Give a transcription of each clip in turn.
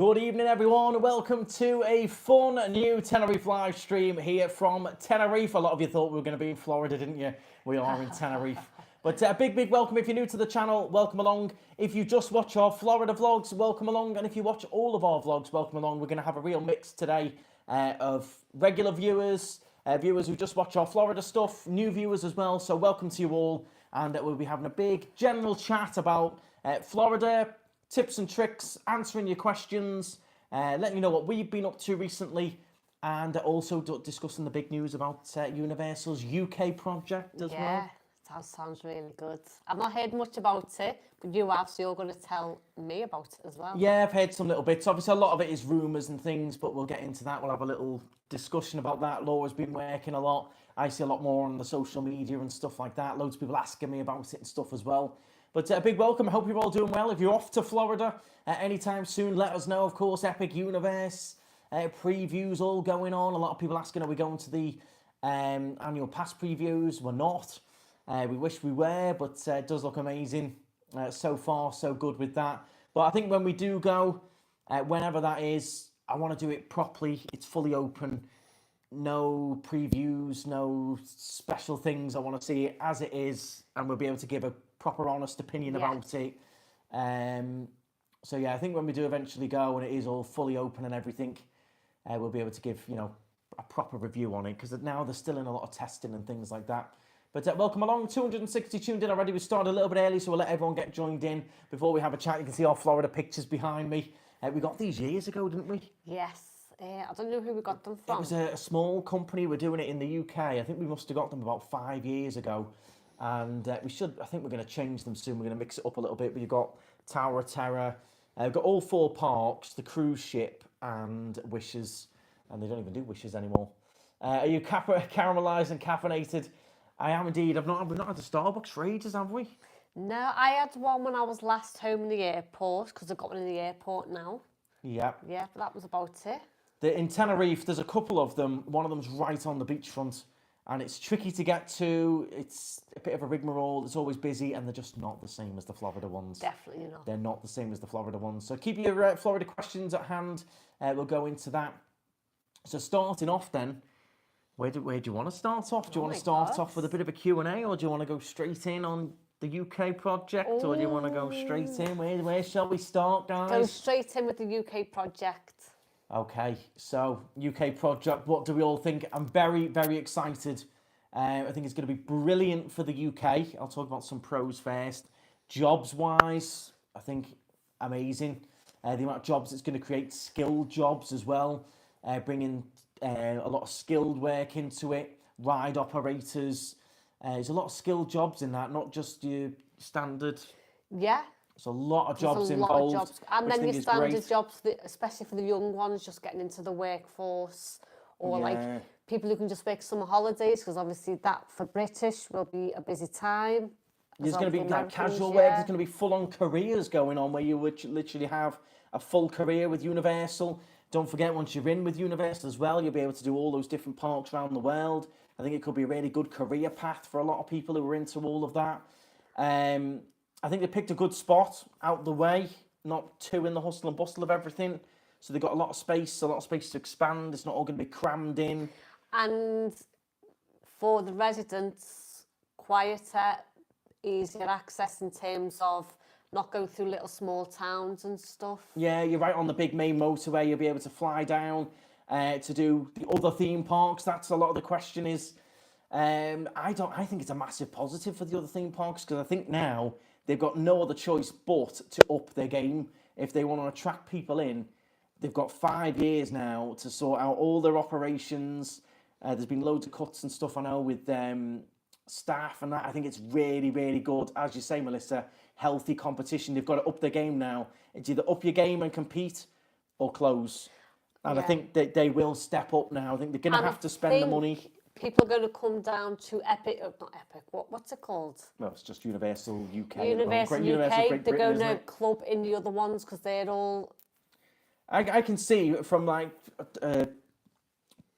Good evening, everyone. Welcome to a fun new Tenerife live stream here from Tenerife. A lot of you thought we were going to be in Florida, didn't you? We are in Tenerife. But a big welcome. If you're new to the channel, welcome along. If you just watch our Florida vlogs, welcome along. And if you watch all of our vlogs, welcome along. We're going to have a real mix today of regular viewers, viewers who just watch our Florida stuff, new viewers as well. So welcome to you all. And we'll be having a big general chat about Florida, tips and tricks, answering your questions, letting you know what we've been up to recently, and also discussing the big news about Universal's UK project as well. Yeah, that sounds really good. I've not heard much about it, but you have, so you're going to tell me about it as well. Yeah, I've heard some little bits. Obviously, a lot of it is rumours and things, but we'll get into that. We'll have a little discussion about that. Laura's been working a lot. I see a lot more on the social media and stuff like that. Loads of people asking me about it and stuff as well. But a big welcome. I hope you're all doing well. If you're off to Florida anytime soon, let us know. Of course, Epic Universe previews all going on. A lot of people asking, are we going to the annual pass previews? We're not. We wish we were, but it does look amazing. So far, so good with that. But I think when we do go, whenever that is, I want to do it properly. It's fully open. No previews, no special things. I want to see it as it is, and we'll be able to give a proper honest opinion about it. So yeah, I think when we do eventually go and it is all fully open and everything, we'll be able to give, you know, a proper review on it, because now they're still in a lot of testing and things like that. But welcome along. 260 tuned in already. We started a little bit early, so we'll let everyone get joined in before we have a chat. You can see our Florida pictures behind me. We got these years ago, didn't we? Yes. I don't know who we got them from. It was a small company. We're doing it in the UK. I think we must have got them about 5 years ago. And I think we're going to change them soon. We're going to mix it up a little bit. But you've got Tower of Terror. We've got all 4 parks, the cruise ship and Wishes. And they don't even do Wishes anymore. Are you caramelised and caffeinated? I am indeed. We've not had a Starbucks for ages, have we? No, I had one when I was last home in the airport, because I've got one in the airport now. Yeah. Yeah, but that was about it. In Tenerife, there's a couple of them. One of them's right on the beachfront. And it's tricky to get to. It's a bit of a rigmarole. It's always busy, and they're just not the same as the Florida ones. Definitely not. They're not the same as the Florida ones. So keep your Florida questions at hand. We'll go into that. So starting off then, where do you want to start off? Do you want to start off with a bit of a Q&A, or do you want to go straight in on the UK project, or do you want to go straight in? Where shall we start, guys? Go straight in with the UK project. Okay, so UK project, what do we all think? I'm very excited. I think it's going to be brilliant for the UK. I'll talk about some pros first. Jobs-wise, I think amazing. The amount of jobs it's going to create, skilled jobs as well, bringing a lot of skilled work into it, ride operators. There's a lot of skilled jobs in that, not just your standard. Yeah. There's a lot of jobs involved. Jobs. And then your standard jobs, especially for the young ones, just getting into the workforce, or like people who can just work summer holidays, because obviously that for British will be a busy time. There's going to be like casual work. There's going to be full-on careers going on where you would literally have a full career with Universal. Don't forget, once you're in with Universal as well, you'll be able to do all those different parks around the world. I think it could be a really good career path for a lot of people who are into all of that. I think they picked a good spot out the way, not too in the hustle and bustle of everything. So they've got a lot of space to expand. It's not all going to be crammed in. And for the residents, quieter, easier access in terms of not going through little small towns and stuff. Yeah, you're right on the big main motorway. You'll be able to fly down to do the other theme parks. That's a lot of the question is. I think it's a massive positive for the other theme parks, because I think now they've got no other choice but to up their game if they want to attract people in. They've got 5 years now to sort out all their operations. There's been loads of cuts and stuff, I know, with staff and that. I think it's really good. As you say, Melissa, healthy competition. They've got to up their game now. It's either up your game and compete or close. And I think that they will step up now. I think they're going to have to spend the money. People are going to come down to Epic, not Epic, what's it called? Well, it's just Universal UK. Universal UK, Universal they're going to club in the other ones, because they're all... I can see from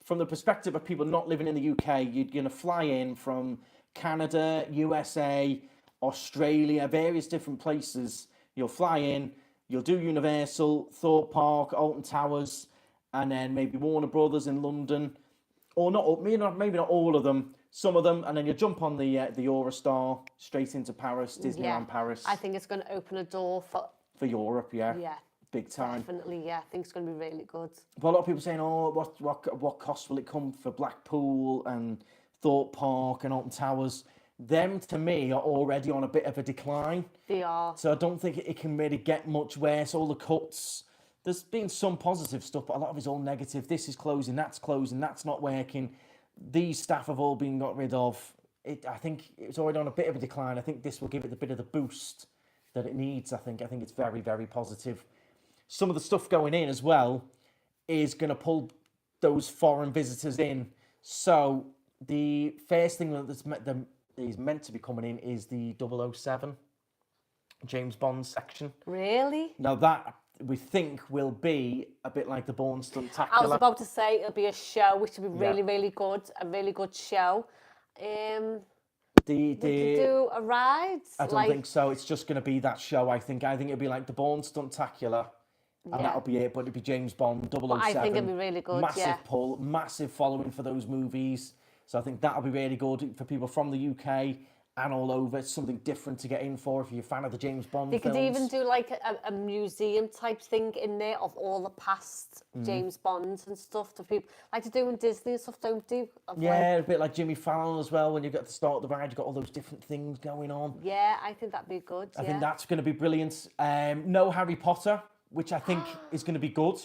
from the perspective of people not living in the UK, you're going to fly in from Canada, USA, Australia, various different places. You'll fly in, you'll do Universal, Thorpe Park, Alton Towers, and then maybe Warner Brothers in London, or not, maybe not all of them, some of them, and then you jump on the Eurostar straight into Paris, Disneyland Paris. I think it's going to open a door for Europe, yeah, big time. Definitely, yeah. I think it's going to be really good. But a lot of people saying, oh, what cost will it come for Blackpool and Thorpe Park and Alton Towers? Them, to me, are already on a bit of a decline. They are. So I don't think it can really get much worse. All the cuts, there's been some positive stuff, but a lot of it's all negative. This is closing, that's not working. These staff have all been got rid of. I think it's already on a bit of a decline. I think this will give it a bit of the boost that it needs. I think it's very, very positive. Some of the stuff going in as well is going to pull those foreign visitors in. So the first thing that is meant to be coming in is the 007 James Bond section. Really? Now that we think will be a bit like the Bourne Stuntacular. I was about to say it'll be a show, which will be really, really good. A really good show. Would you do a ride? I don't think so. It's just going to be that show, I think. I think it'll be like the Bourne Stuntacular, and that'll be it. But it'll be James Bond, 007. But I think it'll be really good, Massive pull, massive following for those movies. So I think that'll be really good for people from the UK and all over. It's something different to get in for if you're a fan of the James Bond films. They could even do like a museum type thing in there of all the past James Bonds and stuff to people. Like to do in Disney and stuff, don't do? Yeah, a bit like Jimmy Fallon as well. When you get to start the ride, you've got all those different things going on. Yeah, I think that'd be good. I think that's going to be brilliant. No Harry Potter, which I think is going to be good.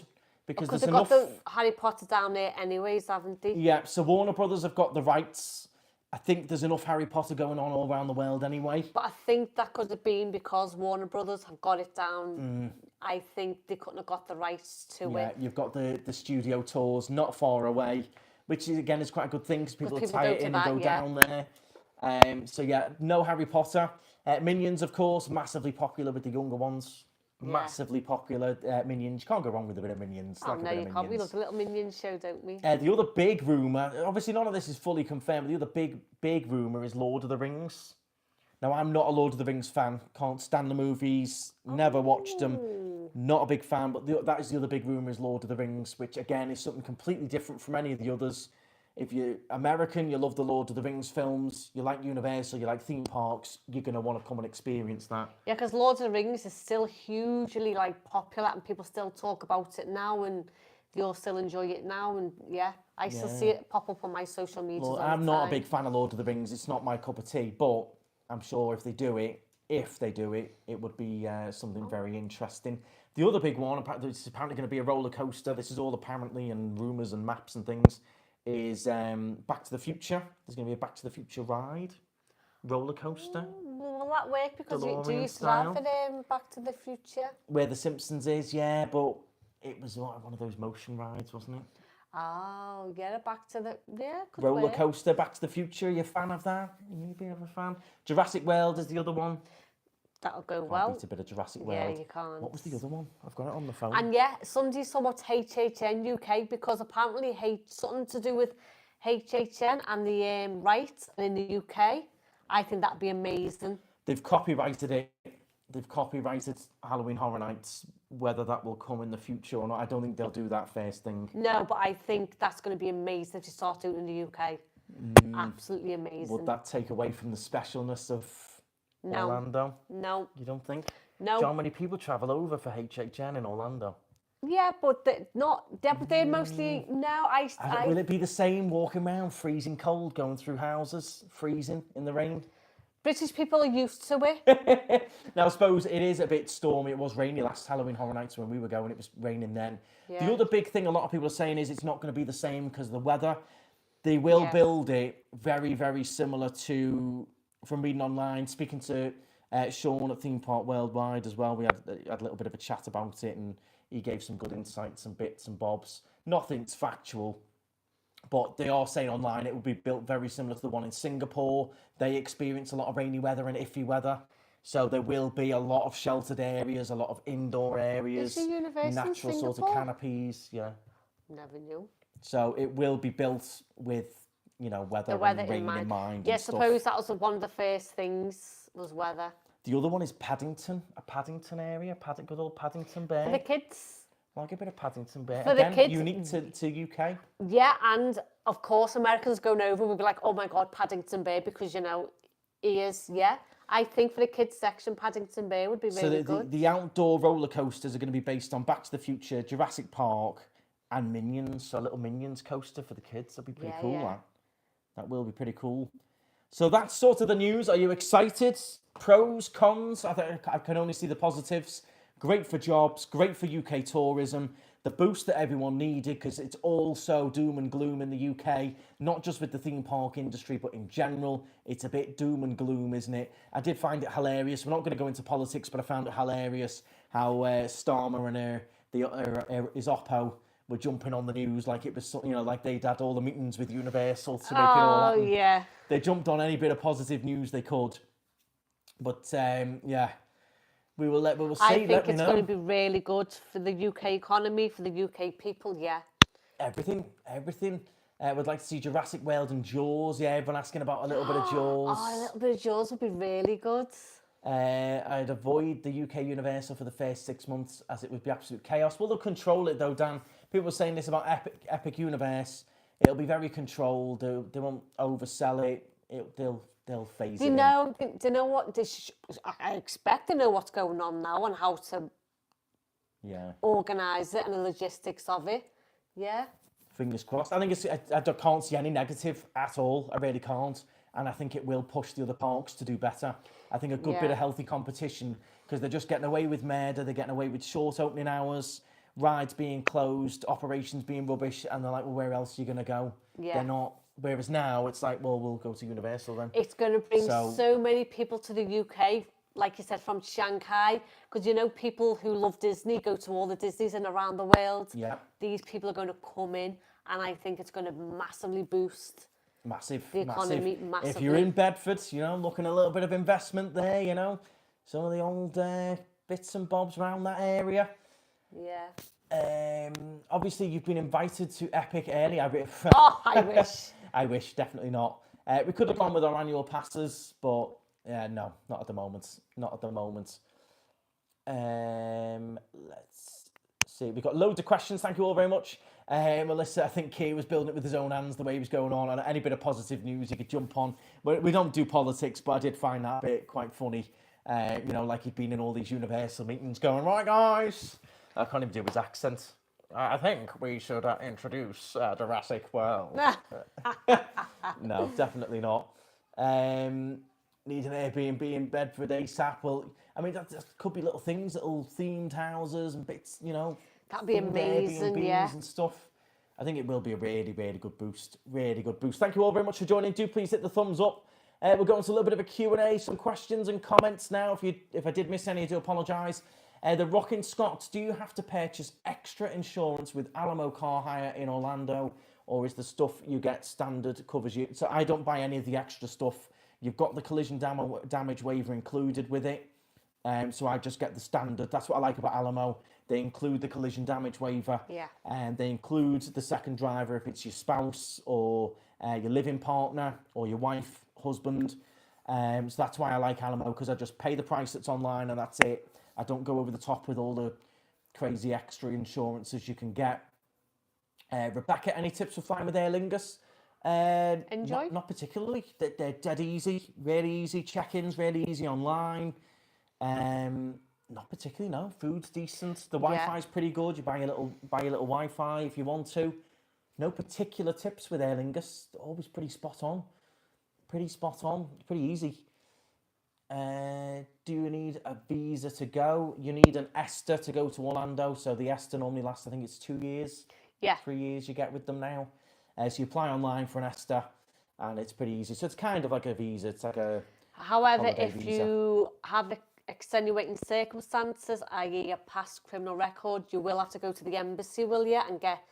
Because there's enough... got the Harry Potter down there anyways, haven't they? Yeah, so Warner Brothers have got the rights. I think there's enough Harry Potter going on all around the world anyway. But I think that could have been because Warner Brothers have got it down. I think they couldn't have got the rights to it. Yeah, you've got the studio tours not far away, which is, again, is quite a good thing because people will tie it in and go down there. So yeah, no Harry Potter. Minions, of course, massively popular with the younger ones. Massively popular Minions. You can't go wrong with a bit of Minions. Oh, no, you can't. We love the little Minions show, don't we? The other big rumour, obviously none of this is fully confirmed, but the other big rumour is Lord of the Rings. Now, I'm not a Lord of the Rings fan. Can't stand the movies. Never watched them. Not a big fan, but that is the other big rumour is Lord of the Rings, which, again, is something completely different from any of the others. If you're American, you love the Lord of the Rings films, you like Universal, you like theme parks, you're going to want to come and experience that. Yeah, because Lord of the Rings is still hugely popular and people still talk about it now and they all still enjoy it now. And I still see it pop up on my social media. Well, I'm not a big fan of Lord of the Rings. It's not my cup of tea, but I'm sure if they do it, it would be something very interesting. The other big one, it's apparently going to be a roller coaster. This is all apparently and rumours and maps and things. Is Back to the Future. There's going to be a Back to the Future ride, roller coaster. Will that work? Because do you still have it Back to the Future? Where the Simpsons is, yeah, but it was one of those motion rides, wasn't it? Oh, yeah, Back to the... Yeah, could roller work. coaster, Back to the Future. Are you a fan of that? You a bit of a fan? Jurassic World is the other one. That'll go Can't well. beat a bit of Jurassic World. Yeah, you can't. What was the other one? I've got it on the phone. And somebody somewhat HHN UK because apparently something to do with HHN and the rights in the UK. I think that'd be amazing. They've copyrighted it. They've copyrighted Halloween Horror Nights. Whether that will come in the future or not, I don't think they'll do that first thing. No, but I think that's going to be amazing if you start doing it in the UK. Absolutely amazing. Would that take away from the specialness of Orlando? No. You don't think? No. How many people travel over for HHN in Orlando? Yeah, but they're mostly... No, Will it be the same walking around, freezing cold, going through houses, freezing in the rain? British people are used to it. Now, I suppose it is a bit stormy. It was rainy last Halloween Horror Nights when we were going. It was raining then. Yeah. The other big thing a lot of people are saying is it's not going to be the same because of the weather. They will build it very, very similar to... From reading online, speaking to Sean at Theme Park Worldwide as well, we had a little bit of a chat about it and he gave some good insights and bits and bobs. Nothing's factual, but they are saying online it will be built very similar to the one in Singapore. They experience a lot of rainy weather and iffy weather. So there will be a lot of sheltered areas, a lot of indoor areas, natural sort of canopies. Yeah. Never knew. So it will be built with... weather and rain in mind. Yeah, I suppose that was one of the first things, was weather. The other one is Paddington, a Paddington area, good old Paddington Bear. For the kids. Like a bit of Paddington Bear. For Again, the kids. unique to UK. Yeah, and of course, Americans going over will be like, oh my God, Paddington Bear, because, you know, he is, yeah. I think for the kids section, Paddington Bear would be really good. The outdoor roller coasters are going to be based on Back to the Future, Jurassic Park, and Minions. So a little Minions coaster for the kids. That'll be pretty cool, That will be pretty cool. So that's sort of the news. Are you excited? Pros, cons? I can only see the positives. Great for jobs, great for UK tourism. The boost that everyone needed, because it's all so doom and gloom in the UK, not just with the theme park industry, but in general, it's a bit doom and gloom, isn't it? I did find it hilarious. We're not going to go into politics, but I found it hilarious how Starmer and his Oppo were jumping on the news like it was, you know, like they'd had all the meetings with Universal to make it all happen. Yeah. They jumped on any bit of positive news they could. But, yeah. We will see. I think it's going to be really good for the UK economy, for the UK people, yeah. Everything. Would like to see Jurassic World and Jaws. Yeah, everyone asking about a little bit of Jaws. Oh, a little bit of Jaws would be really good. I'd avoid the UK Universal for the first 6 months, as it would be absolute chaos. Well, they'll control it though, Dan. People were saying this about Epic Universe. It'll be very controlled. They won't oversell it. They'll phase it in. Do you know what? I expect to know what's going on now and how to organise it and the logistics of it. Yeah. Fingers crossed. I think I can't see any negative at all. I really can't. And I think it will push the other parks to do better. I think a good bit of healthy competition, because they're just getting away with murder, they're getting away with short opening hours, rides being closed, operations being rubbish, and they're like, well, where else are you going to go? Yeah. They're not. Whereas now it's like, well, we'll go to Universal then. It's going to bring so many people to the UK, like you said, from Shanghai, because, you know, people who love Disney go to all the Disneys and around the world. Yeah. These people are going to come in, and I think it's going to massively boost the economy massively. If you're in Bedford, you know, looking at a little bit of investment there, you know, some of the old bits and bobs around that area. Yeah. Obviously, you've been invited to Epic early. I wish. I wish, definitely not. We could have gone with our annual passes, but no, not at the moment. Not at the moment. Let's see. We've got loads of questions. Thank you all very much. Melissa, I think Keir was building it with his own hands, the way he was going on. And any bit of positive news you could jump on. We don't do politics, but I did find that bit quite funny. You know, like he'd been in all these Universal meetings going, right, guys. I can't even do his accent. I think we should introduce Jurassic World. No, definitely not. Need an Airbnb in Bedford ASAP. Well, I mean, that could be little things, little themed houses and bits, you know. That'd be amazing, Airbnbs and stuff. I think it will be a really, really good boost. Really good boost. Thank you all very much for joining. Do please hit the thumbs up. We're going to a little bit of a Q&A, some questions and comments now. If I did miss any, I do apologise. The Rockin' Scots, do you have to purchase extra insurance with Alamo Car Hire in Orlando, or is the stuff you get standard covers you? So I don't buy any of the extra stuff. You've got the collision damage waiver included with it. So I just get the standard. That's what I like about Alamo. They include the collision damage waiver. Yeah. And they include the second driver if it's your spouse or your living partner or your wife, husband. So that's why I like Alamo, because I just pay the price that's online and that's it. I don't go over the top with all the crazy extra insurances you can get. Rebecca, any tips for flying with Aer Lingus? Enjoy? Not particularly. They're dead easy, really easy. Check-ins, really easy online. Not particularly, no. Food's decent. The Wi-Fi's pretty good. You buy your little Wi-Fi if you want to. No particular tips with Aer Lingus. Always pretty spot on. Pretty easy. Do you need a visa to go? You need an ESTA to go to Orlando. So the ESTA normally lasts, I think it's 2 years. Yeah. 3 years you get with them now. So you apply online for an ESTA and it's pretty easy. So it's kind of like a visa. It's like a However, if you have extenuating circumstances, i.e. a past criminal record, you will have to go to the embassy, will you, and get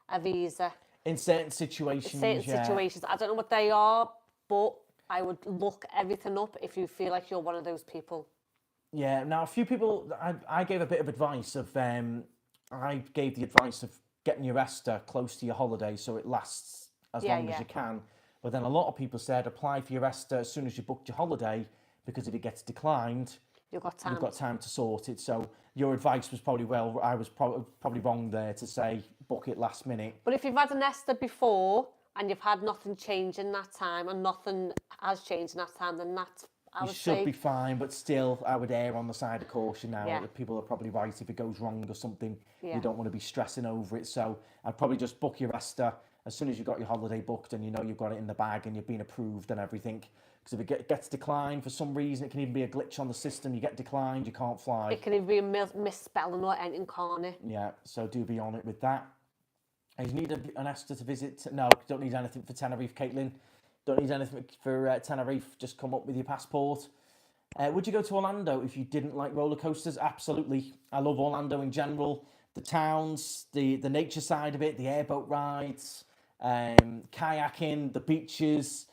a visa. In certain situations, situations. I don't know what they are, but I would look everything up if you feel like you're one of those people. Yeah, now a few people, I gave a bit of advice of, I gave the advice of getting your ESTA close to your holiday so it lasts as long as you can. But then a lot of people said apply for your ESTA as soon as you booked your holiday, because if it gets declined, You've got time. You've got time to sort it. So your advice was probably I was probably wrong there to say book it last minute. But if you've had a nester before and you've had nothing change in that time and nothing has changed in that time, then that's, I would say... You should be fine, but still, I would err on the side of caution now. Yeah. People are probably right. If it goes wrong or something, Yeah. you don't want to be stressing over it. So I'd probably just book your Esther as soon as you've got your holiday booked and you know you've got it in the bag and you've been approved and everything. Because if it gets declined for some reason, it can even be a glitch on the system. You get declined, you can't fly. It can even be a misspelling or anything, can't it? Yeah, so do be on it with that. And you need an Esther to visit. No, don't need anything for Tenerife, Caitlin. Don't need anything for Tenerife. Just come up with your passport. Would you go to Orlando if you didn't like roller coasters? Absolutely. I love Orlando in general. The towns, the nature side of it, the airboat rides, kayaking, the beaches.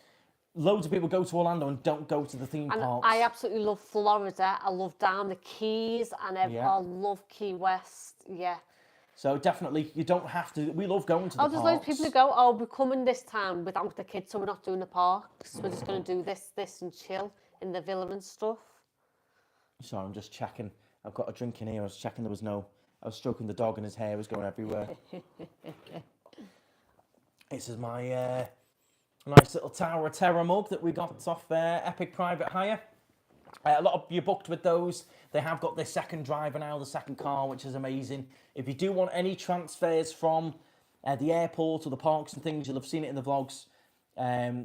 Loads of people go to Orlando and don't go to the theme parks. I absolutely love Florida. I love down the Keys and I love Key West. Yeah. So definitely, you don't have to. We love going to the parks. There's loads of people who go, we're coming this time without the kids, so we're not doing the parks. We're just going to do this and chill in the villa and stuff. Sorry, I'm just checking. I've got a drink in here. I was checking there was no... I was stroking the dog and his hair was going everywhere. This is my nice little Tower of Terror mug that we got off Epic Private Hire. A lot of you booked with those. They have got their second driver now, the second car, which is amazing. If you do want any transfers from the airport or the parks and things, you'll have seen it in the vlogs.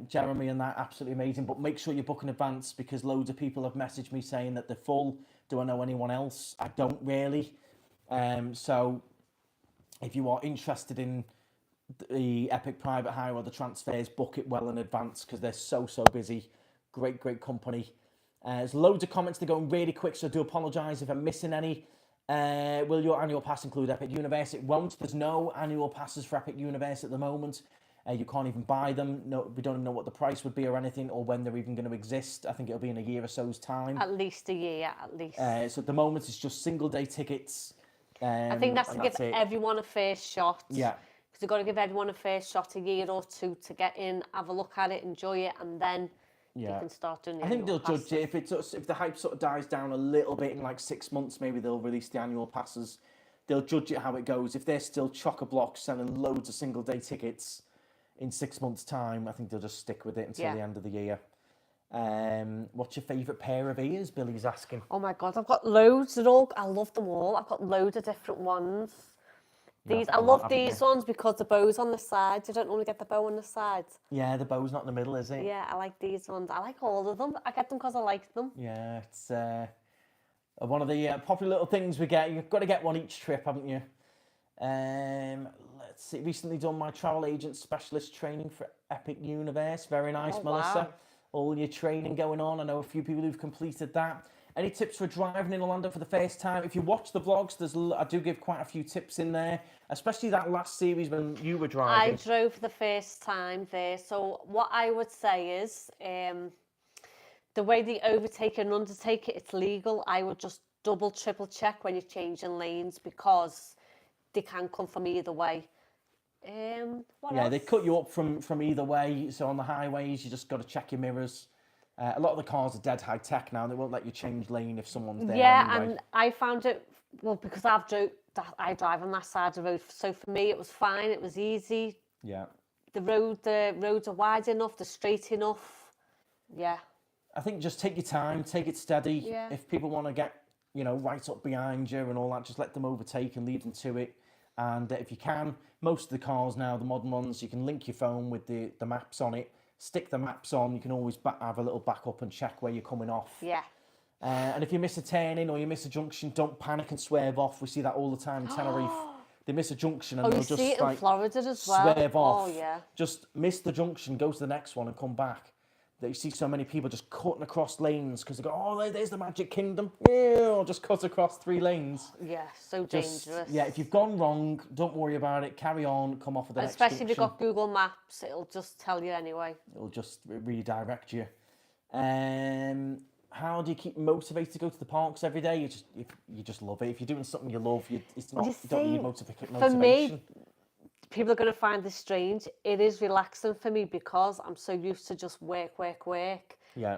Jeremy and that, absolutely amazing. But make sure you book in advance because loads of people have messaged me saying that they're full. Do I know anyone else? I don't really. So if you are interested in the Epic Private Hire or the transfers, book it well in advance because they're so busy. Great company. There's loads of comments. They're going really quick, so I do apologise if I'm missing any. Will your annual pass include Epic Universe? It won't. There's no annual passes for Epic Universe at the moment. You can't even buy them. No, we don't even know what the price would be or anything, or when they're even going to exist. I think it'll be in a year or so's time. At least a year, at least. So at the moment, it's just single-day tickets. I think that's to give everyone a first shot. Yeah. Because you've got to give everyone a first shot, a year or two to get in, have a look at it, enjoy it, and then you can start doing the I think they'll passes. judge it. If the hype sort of dies down a little bit in like 6 months, maybe they'll release the annual passes. They'll judge it how it goes. If they're still chock-a-block selling loads of single-day tickets in 6 months' time, I think they'll just stick with it until the end of the year. What's your favourite pair of ears? Billy's asking. Oh my God, I've got loads. I love them all. I've got loads of different ones. I love these ones because the bow's on the sides. You don't normally get the bow on the sides. Yeah, the bow's not in the middle, is it? Yeah, I like these ones. I like all of them. I get them because I like them. Yeah, it's one of the popular little things we get. You've got to get one each trip, haven't you? Let's see. Recently done my travel agent specialist training for Epic Universe. Very nice, Melissa. Wow. All your training going on. I know a few people who've completed that. Any tips for driving in Orlando for the first time? If you watch the vlogs, I do give quite a few tips in there, especially that last series when you were driving. I drove for the first time there. So what I would say is the way they overtake and undertake it, it's legal. I would just double, triple check when you're changing lanes because they can come from either way. What else? They cut you up from either way. So on the highways, you just got to check your mirrors. A lot of the cars are dead high tech now. They won't let you change lane if someone's there. Yeah, anyway. and I found it because I drive on that side of the road. So for me, it was fine. It was easy. Yeah. The roads are wide enough. They're straight enough. Yeah. I think just take your time, take it steady. Yeah. If people want to get, right up behind you and all that, just let them overtake and leave them to it. And if you can, most of the cars now, the modern ones, you can link your phone with the maps on it. Stick the maps on. You can always have a little backup and check where you're coming off. Yeah. And if you miss a turning or you miss a junction, don't panic and swerve off. We see that all the time in Tenerife. They miss a junction and they'll just see it in Florida as well. Swerve off. Oh, yeah. Just miss the junction, go to the next one and come back. That you see so many people just cutting across lanes because they go, oh, there's the Magic Kingdom. Yeah, just cut across 3 lanes. Yeah, so dangerous. Yeah, if you've gone wrong, don't worry about it. Carry on, come off of the next junction. Especially if you've got Google Maps, it'll just tell you anyway. It'll just redirect you. How do you keep motivated to go to the parks every day? You just love it. If you're doing something you love, you don't need motivation. For me, people are going to find this strange. It is relaxing for me because I'm so used to just work. Yeah.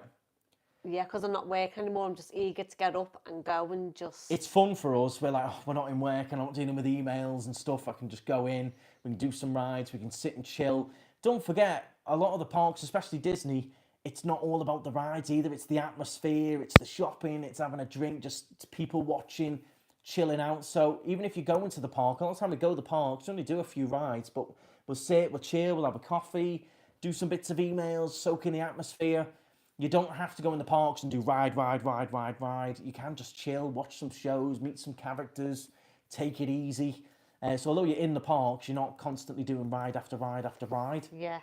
Yeah, because I'm not working anymore. I'm just eager to get up and go and just. It's fun for us. We're like, oh, we're not in work and I'm not dealing with emails and stuff. I can just go in, we can do some rides, we can sit and chill. Don't forget, a lot of the parks, especially Disney, it's not all about the rides either. It's the atmosphere, it's the shopping, it's having a drink, just people watching, chilling out. So even if you go into the park, a lot of the time we go to the parks, we only do a few rides, but we'll sit, we'll chill, we'll have a coffee, do some bits of emails, soak in the atmosphere. You don't have to go in the parks and do ride. You can just chill, watch some shows, meet some characters, take it easy. So although you're in the parks, you're not constantly doing ride after ride after ride. Yeah.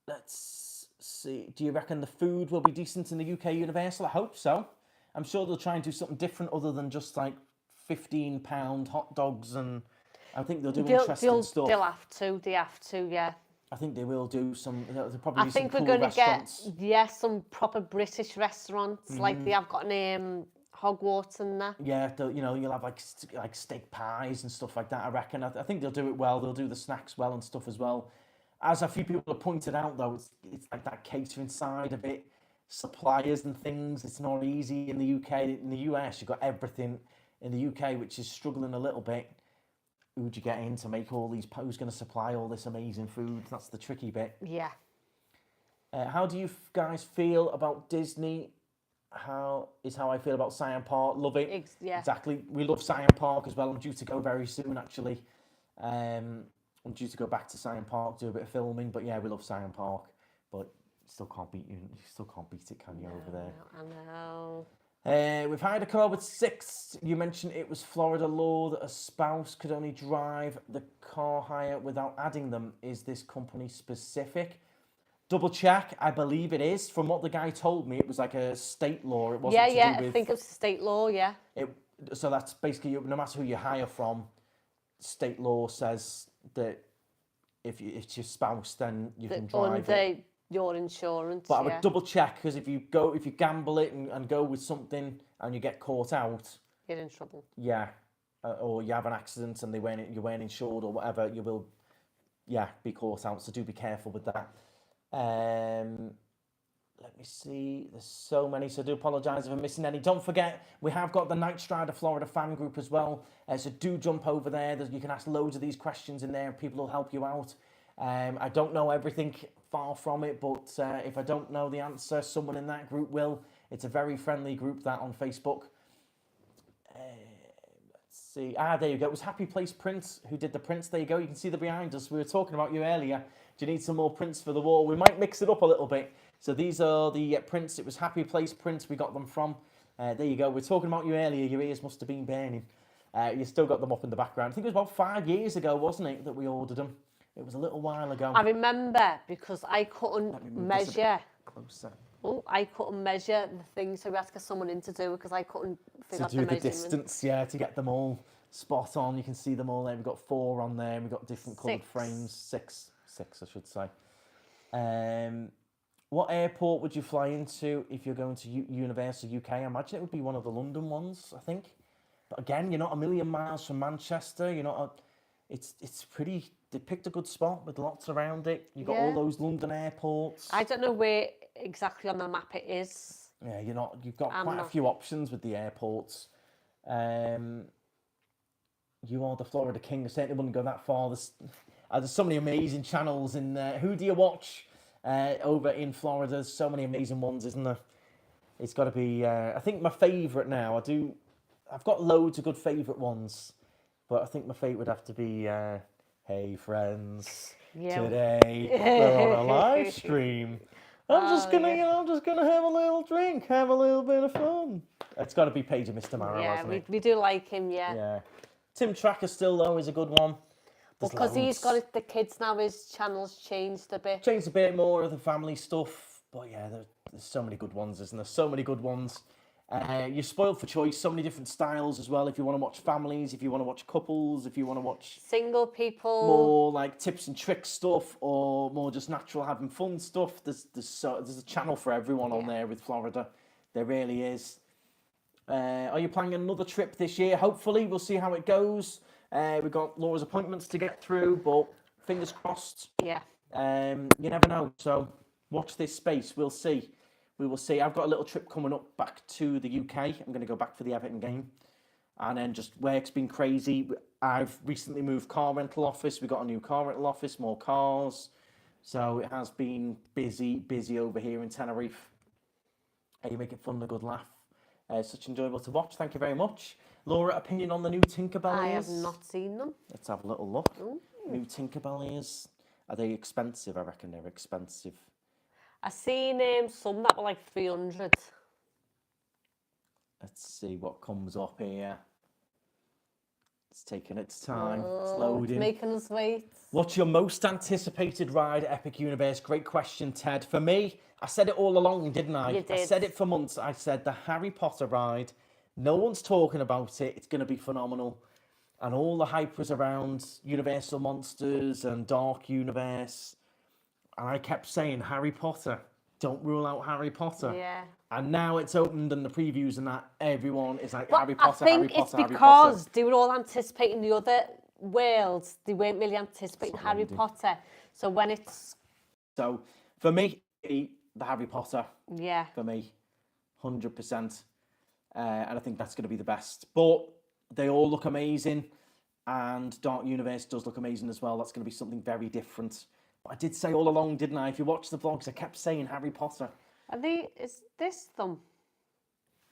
Let's see. Do you reckon the food will be decent in the UK Universal? I hope so. I'm sure they'll try and do something different other than just like £15 hot dogs, and I think they'll do interesting stuff. They have to, yeah. I think they will do some. They'll probably I do think some we're cool going to get restaurants. some proper British restaurants like they have got Hogwarts in there. Yeah, you'll have like steak pies and stuff like that. I reckon. I think they'll do it well. They'll do the snacks well and stuff as well. As a few people have pointed out, though, it's like that catering side of it, suppliers and things. It's not easy in the UK. In the US, you've got everything. In the UK, which is struggling a little bit. Who'd you get in to make all these? Who's going to supply all this amazing food? That's the tricky bit. Yeah. How do you guys feel about Disney? How I feel about Scion Park. Love it. Yeah. Exactly. We love Scion Park as well. I'm due to go very soon, actually. I'm due to go back to Scion Park, do a bit of filming. But yeah, we love Scion Park. But still can't beat you. You still can't beat it, can you, over there? I know. We've hired a car with 6. You mentioned it was Florida law that a spouse could only drive the car hire without adding them. Is this company specific? Double check. I believe it is. From what the guy told me, it was like a state law. It wasn't to do with, I think it was state law. Yeah. So that's basically, no matter who you hire from, state law says that if it's your spouse, then you can drive it. Your insurance. But I would double check, because if you gamble it and go with something and you get caught out, you're in trouble. Yeah, or you have an accident and you weren't insured or whatever, you will, be caught out. So do be careful with that. Let me see. There's so many, so I do apologise if I'm missing any. Don't forget, we have got the Knightstrider Florida fan group as well. So do jump over there. You can ask loads of these questions in there, and people will help you out. I don't know everything, far from it, but if I don't know the answer, someone in that group will. It's a very friendly group, that, on Facebook. Let's see. There you go. It was Happy Place Prince who did the prints. There you go. You can see them behind us. We were talking about you earlier. Do you need some more prints for the wall? We might mix it up a little bit. So these are the prints. It was Happy Place Prince we got them from. There you go. We were talking about you earlier. Your ears must have been burning. You still got them up in the background. I think it was about 5 years ago, wasn't it, that we ordered them? It was a little while ago. I remember, because I couldn't measure. Closer. Oh, I couldn't measure the thing, so we had to get someone in to do it, because I couldn't figure out the measurement. To do the distance, to get them all spot on. You can see them all there. We've got 4 on there. We've got different coloured frames. Six, I should say. What airport would you fly into if you're going to Universal UK? I imagine it would be one of the London ones, I think. But again, you're not a million miles from Manchester. You're not. It's pretty. They picked a good spot with lots around it. You've got all those London airports. I don't know where exactly on the map it is. Yeah, you've got quite a few options with the airports. You are the Florida King. I certainly wouldn't go that far. There's so many amazing channels in there. Who do you watch over in Florida? There's so many amazing ones, isn't there? It's got to be. I think my favourite now. I've got loads of good favourite ones, but I think my favourite would have to be. Hey friends, today we're on a live stream. I'm just gonna have a little drink, have a little bit of fun. It's got to be Paige and Mr. Marrow, hasn't it? We do like him, yeah. Tim Tracker still though is a good one. Because he's got the kids now, his channel's changed a bit. Changed a bit more of the family stuff, but yeah, there's so many good ones, isn't there? So many good ones. You're spoiled for choice, so many different styles as well. If you want to watch families, if you want to watch couples, if you want to watch single people, more like tips and tricks stuff, or more just natural having fun stuff. There's a channel for everyone on there with Florida. There really is. Are you planning another trip this year? Hopefully, we'll see how it goes. We've got Laura's appointments to get through, but fingers crossed. Yeah. You never know. So watch this space. We'll see. we will see. I've got a little trip coming up back to the UK. I'm going to go back for the Everton game. And then just work's been crazy. I've recently moved car rental office. We got a new car rental office, more cars. So it has been busy over here in Tenerife. You make it fun and a good laugh. Such enjoyable to watch. Thank you very much. Laura, opinion on the new Tinkerbell I ears? have not seen them. Let's have a little look. Ooh. New Tinkerbell ears. Are they expensive? I reckon they're expensive. I seen some that were like 300. Let's see what comes up here. It's taking its time. It's It's loading. making us wait. What's your most anticipated ride at Epic Universe? Great question, Ted. For me, I said it all along, didn't I? You did. I said it for months. I said the Harry Potter ride. No one's talking about it. It's going to be phenomenal. And all the hype was around Universal Monsters and Dark Universe. And I kept saying, Harry Potter. Don't rule out Harry Potter. Yeah. And now it's opened and the previews and that, everyone is like, But Harry Potter, I think Harry Potter, it's Harry because Potter. they were all anticipating the other worlds. They weren't really anticipating Harry Potter. So when it's... So, for me, the Harry Potter, Yeah. for me, 100%. And I think that's going to be the best. But they all look amazing. And Dark Universe does look amazing as well. That's going to be something very different. But I did say all along, didn't I? If you watch the vlogs, I kept saying Harry Potter. Are they... Is this them?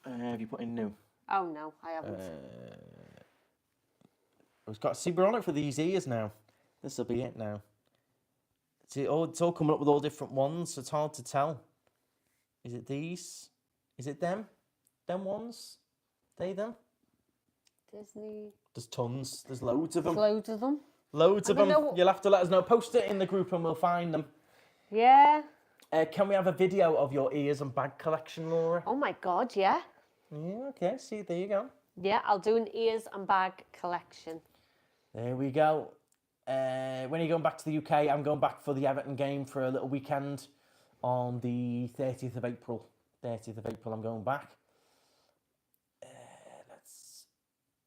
Have you put in new? Oh, no, I haven't. We've got, see, we're on it for these ears now. This will be it now. See, it's all coming up with all different ones, so it's hard to tell. Is it these? Is it them? Them ones? They them? Disney... There's tons. There's loads of them. Loads of them. Loads of I them. don't know- You'll have to let us know. Post it in the group and we'll find them. Yeah. Can we have a video of your ears and bag collection, Laura? Oh, my God, yeah. Yeah, okay. See, there you go. Yeah, I'll do an ears and bag collection. There we go. When are you going back to the UK? I'm going back for the Everton game for a little weekend on the 30th of April. 30th of April, I'm going back. Let's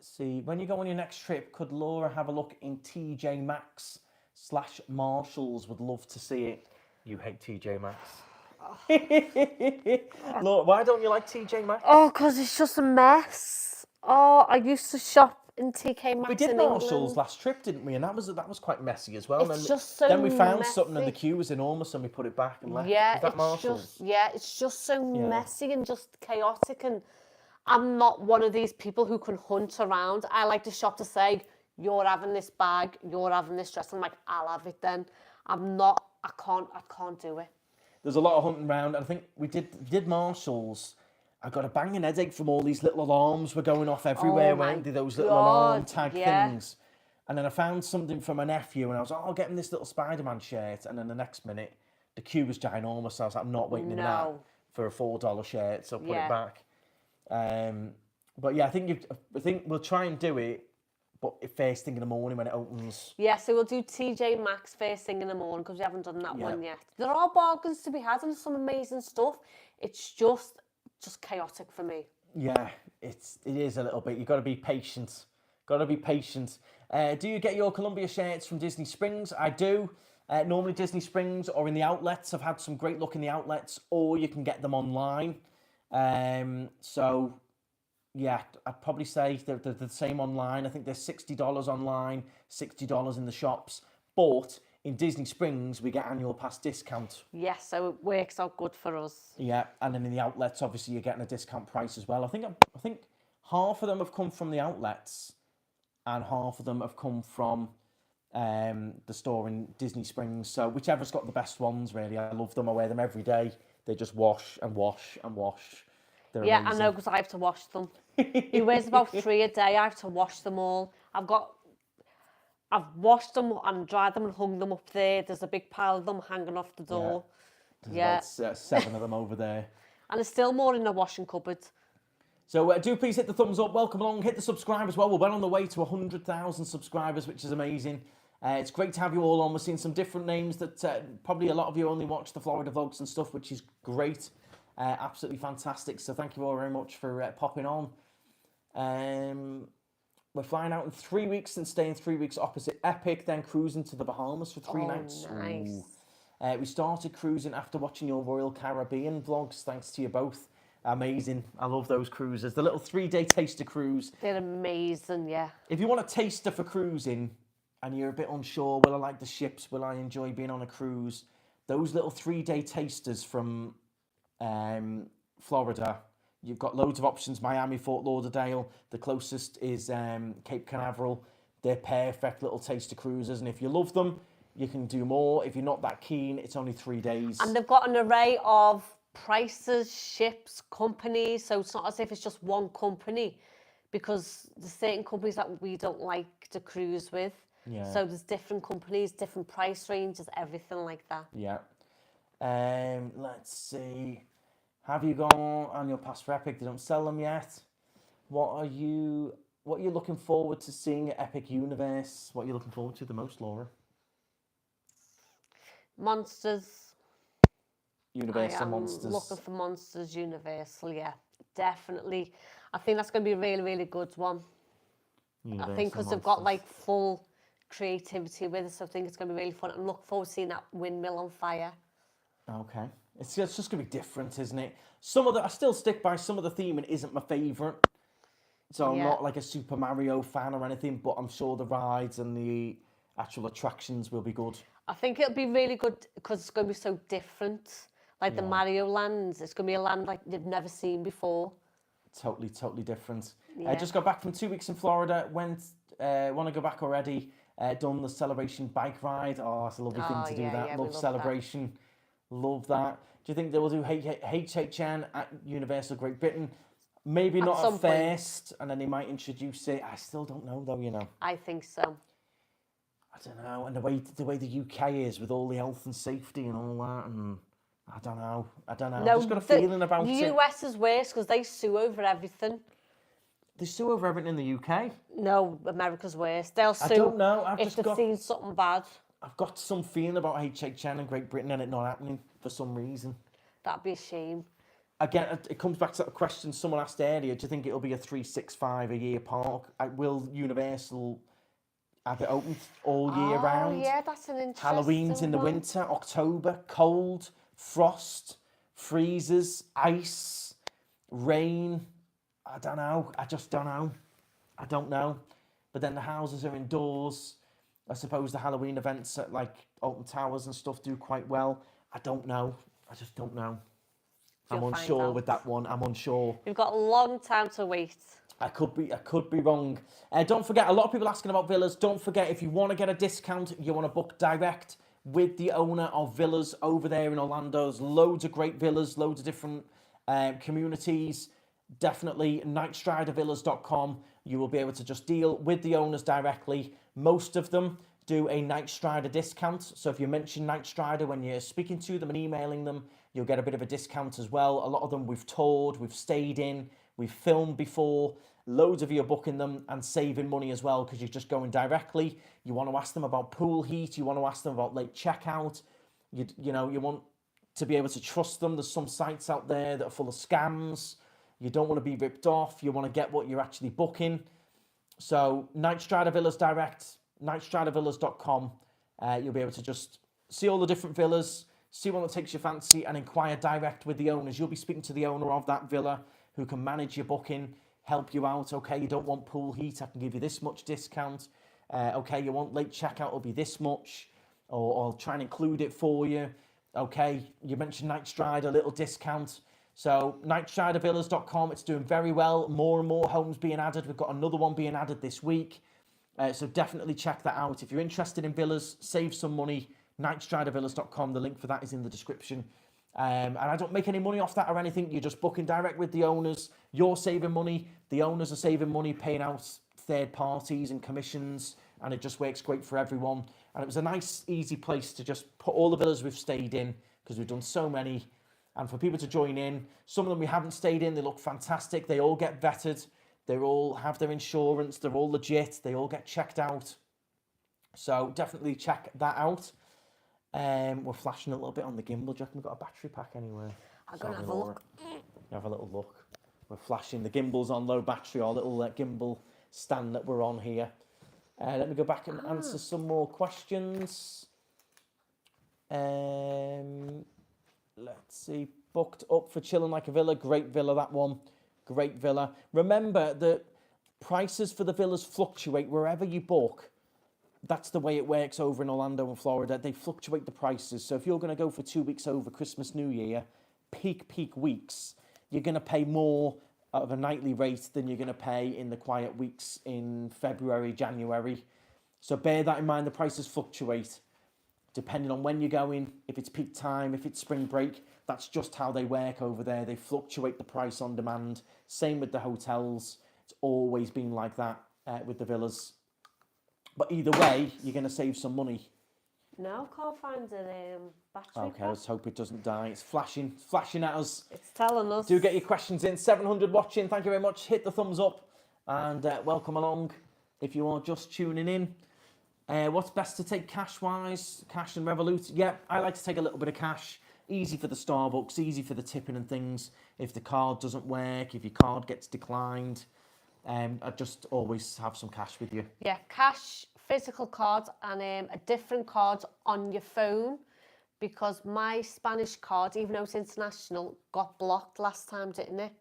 see. When you go on your next trip, could Laura have a look in TJ Maxx / Marshalls? Would love to see it. You hate TJ Maxx. Laura, why don't you like TJ Maxx? Oh, because it's just a mess. Oh, I used to shop in TK Maxx We did in Marshalls England. last trip, didn't we? And that was quite messy as well. It's just so Then we found something and the messy. queue was enormous and we put it back and left. Yeah, Was that it's Marshalls? it's just so Yeah. messy and just chaotic. And I'm not one of these people who can hunt around. I like to shop to say, you're having this bag, you're having this dress. I'm like, I'll have it then. I can't do it. There's a lot of hunting around. I think we did Marshalls. I got a banging headache from all these little alarms were going off everywhere, Oh my weren't they? Those little alarm God, tag yeah. things. And then I found something for my nephew and I was like, oh, I'll get him this little Spider-Man shirt. And then the next minute, the queue was ginormous. So I was like, I'm not waiting in that No. for a $4 shirt, so put Yeah. it back. But yeah, I think we'll try and do it, but first thing in the morning when it opens. Yeah, so we'll do TJ Maxx first thing in the morning because we haven't done that Yeah. one yet. There are bargains to be had and some amazing stuff. It's just chaotic for me. Yeah, it is a little bit. You've got to be patient. Got to be patient. Do you get your Columbia shirts from Disney Springs? I do. Normally Disney Springs or in the outlets. I've had some great luck in the outlets, or you can get them online. So, yeah, I'd probably say they're the same online. I think they're $60 online, $60 in the shops. But in Disney Springs, we get annual pass discount. Yes, so it works out good for us. Yeah, and then in the outlets, obviously, you're getting a discount price as well. I think half of them have come from the outlets, and half of them have come from the store in Disney Springs. So whichever's got the best ones, really. I love them. I wear them every day. They just wash and wash and wash. They're Yeah, amazing. I know because I have to wash them. He wears about 3 a day. I have to wash them all. I've washed them and dried them and hung them up there. There's a big pile of them hanging off the door. There's about 7 of them over there. And there's still more in the washing cupboard. So do please hit the thumbs up, welcome along, hit the subscribe as well. We're well on the way to 100,000 subscribers, which is amazing. It's great to have you all on. We're seeing some different names that probably a lot of you only watch the Florida vlogs and stuff, which is great. Absolutely fantastic. So thank you all very much for popping on. We're flying out in 3 weeks and staying 3 weeks opposite Epic, then cruising to the Bahamas for 3 nights. Nice. We started cruising after watching your Royal Caribbean vlogs. Thanks to you both. Amazing. I love those cruises. The little 3-day taster cruise. They're amazing, yeah. If you want a taster for cruising and you're a bit unsure, will I like the ships? Will I enjoy being on a cruise? Those little 3-day tasters from Florida, you've got loads of options. Miami, Fort Lauderdale. The closest is Cape Canaveral. They're perfect little taster cruises. And if you love them, you can do more. If you're not that keen, it's only 3 days. And they've got an array of prices, ships, companies. So it's not as if it's just one company, because there's certain companies that we don't like to cruise with. Yeah. So there's different companies, different price ranges, everything like that. Yeah. Let's see. Have you gone on your pass for Epic? They don't sell them yet. What are you looking forward to seeing at Epic Universe? What are you looking forward to the most, Laura? Monsters. Universal I am Monsters. looking for Monsters Universal, yeah. Definitely. I think that's going to be a really, really good one. Universal I think because they've got like full creativity with it, so I think it's going to be really fun. I'm looking forward to seeing that windmill on fire. Okay. It's just going to be different, isn't it? I still stick by some of the theming isn't my favourite. So I'm not like a Super Mario fan or anything, but I'm sure the rides and the actual attractions will be good. I think it'll be really good because it's going to be so different. Like the Mario lands, it's going to be a land like you've never seen before. Totally different. Yeah. I just got back from 2 weeks in Florida. Want to go back already. Done the Celebration bike ride. Oh, it's a lovely thing to do that. Yeah, Love Celebration. That. Love that. Do you think they will do HHN at Universal Great Britain? Maybe not at first, and then they might introduce it. I still don't know, though, you know. I think so. I don't know. And the way the UK is with all the health and safety and all that, and I don't know. No, I've just got a feeling about it. The US is worse because they sue over everything. They sue over everything in the UK? No, America's worse. They'll sue I don't know. if they've seen something bad. I've got some feeling about HHN and Great Britain and it not happening for some reason. That'd be a shame. Again, it comes back to that question someone asked earlier. Do you think it'll be a 365 a year park? Will Universal have it open all year round? Oh, yeah, that's an interesting Halloween's in the winter, October, cold, frost, freezes, ice, rain. I don't know. I just don't know. I don't know. But then the houses are indoors. I suppose the Halloween events at like Alton Towers and stuff do quite well. I don't know. I just don't know. I'm unsure with that one. I'm unsure. We've got a long time to wait. I could be wrong. Don't forget, a lot of people asking about villas. Don't forget, if you want to get a discount, you want to book direct with the owner of villas over there in Orlando. There's loads of great villas, loads of different communities. Definitely knightstridervillas.com. You will be able to just deal with the owners directly. Most of them do a Knightstrider discount. So if you mention Knightstrider when you're speaking to them and emailing them, you'll get a bit of a discount as well. A lot of them we've toured, we've stayed in, we've filmed before. Loads of you are booking them and saving money as well because you're just going directly. You want to ask them about pool heat. You want to ask them about late checkout. You want to be able to trust them. There's some sites out there that are full of scams. You don't want to be ripped off. You want to get what you're actually booking. So Knightstrider Villas direct, knightstridervillas.com. You'll be able to just see all the different villas, see one that takes your fancy and inquire direct with the owners. You'll be speaking to the owner of that villa who can manage your booking, help you out. Okay, you don't want pool heat, I can give you this much discount. Okay, you want late checkout, it'll be this much, or I'll try and include it for you. Okay, you mentioned Knightstrider, little discount. So knightstridervillas.com, it's doing very well. More and more homes being added. We've got another one being added this week. So definitely check that out. If you're interested in villas, save some money, knightstridervillas.com. The link for that is in the description. And I don't make any money off that or anything. You're just booking direct with the owners. You're saving money. The owners are saving money, paying out third parties and commissions. And it just works great for everyone. And it was a nice, easy place to just put all the villas we've stayed in because we've done so many. And for people to join in, some of them we haven't stayed in, they look fantastic. They all get vetted. They all have their insurance. They're all legit. They all get checked out. So definitely check that out. We're flashing a little bit on the gimbal. Do you reckon we've got a battery pack anywhere? I'm going to have a look. Have a little look. We're flashing. The gimbal's on low battery, our little gimbal stand that we're on here. Let me go back and answer some more questions. Let's see. Booked up for chilling like a villa. Great villa, that one. Great villa. Remember that prices for the villas fluctuate wherever you book. That's the way it works over in Orlando and Florida. They fluctuate the prices. So if you're going to go for 2 weeks over Christmas, New Year, peak weeks, you're going to pay more out of a nightly rate than you're going to pay in the quiet weeks in February, January. So bear that in mind. The prices fluctuate depending on when you're going, if it's peak time, if it's spring break. That's just how they work over there. They fluctuate the price on demand. Same with the hotels. It's always been like that with the villas. But either way, you're going to save some money. No, can't find a battery Okay, let's hope it doesn't die. It's flashing at us. It's telling us. Do get your questions in. 700 watching. Thank you very much. Hit the thumbs up and welcome along if you are just tuning in. What's best to take cash-wise? Cash and Revolut? Yeah, I like to take a little bit of cash. Easy for the Starbucks, easy for the tipping and things. If the card doesn't work, if your card gets declined, I just always have some cash with you. Yeah, cash, physical cards, and a different card on your phone, because my Spanish card, even though it's international, got blocked last time, didn't it?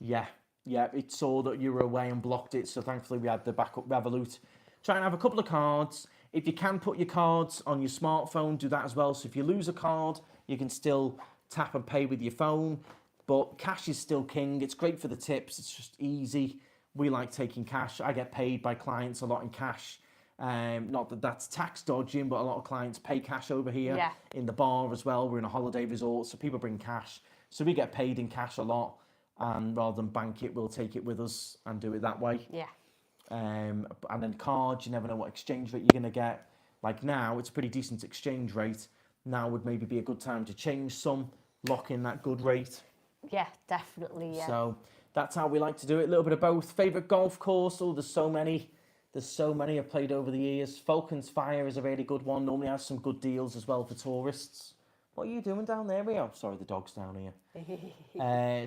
Yeah, it saw that you were away and blocked it, so thankfully we had the backup Revolut. Try and have a couple of cards. If you can put your cards on your smartphone, do that as well. So if you lose a card, you can still tap and pay with your phone. But cash is still king. It's great for the tips. It's just easy. We like taking cash. I get paid by clients a lot in cash. Not that that's tax dodging, but a lot of clients pay cash over here in the bar as well. We're in a holiday resort, so people bring cash. So we get paid in cash a lot. And rather than bank it, we'll take it with us and do it that way. Yeah. And then cards, you never know what exchange rate you're going to get. Like now, it's a pretty decent exchange rate. Now would maybe be a good time to change some, lock in that good rate. Yeah, definitely, yeah. So that's how we like to do it. A little bit of both. Favourite golf course? Oh, there's so many. There's so many I've played over the years. Falcon's Fire is a really good one. Normally has some good deals as well for tourists. What are you doing down there, Rio? Sorry, the dog's down here.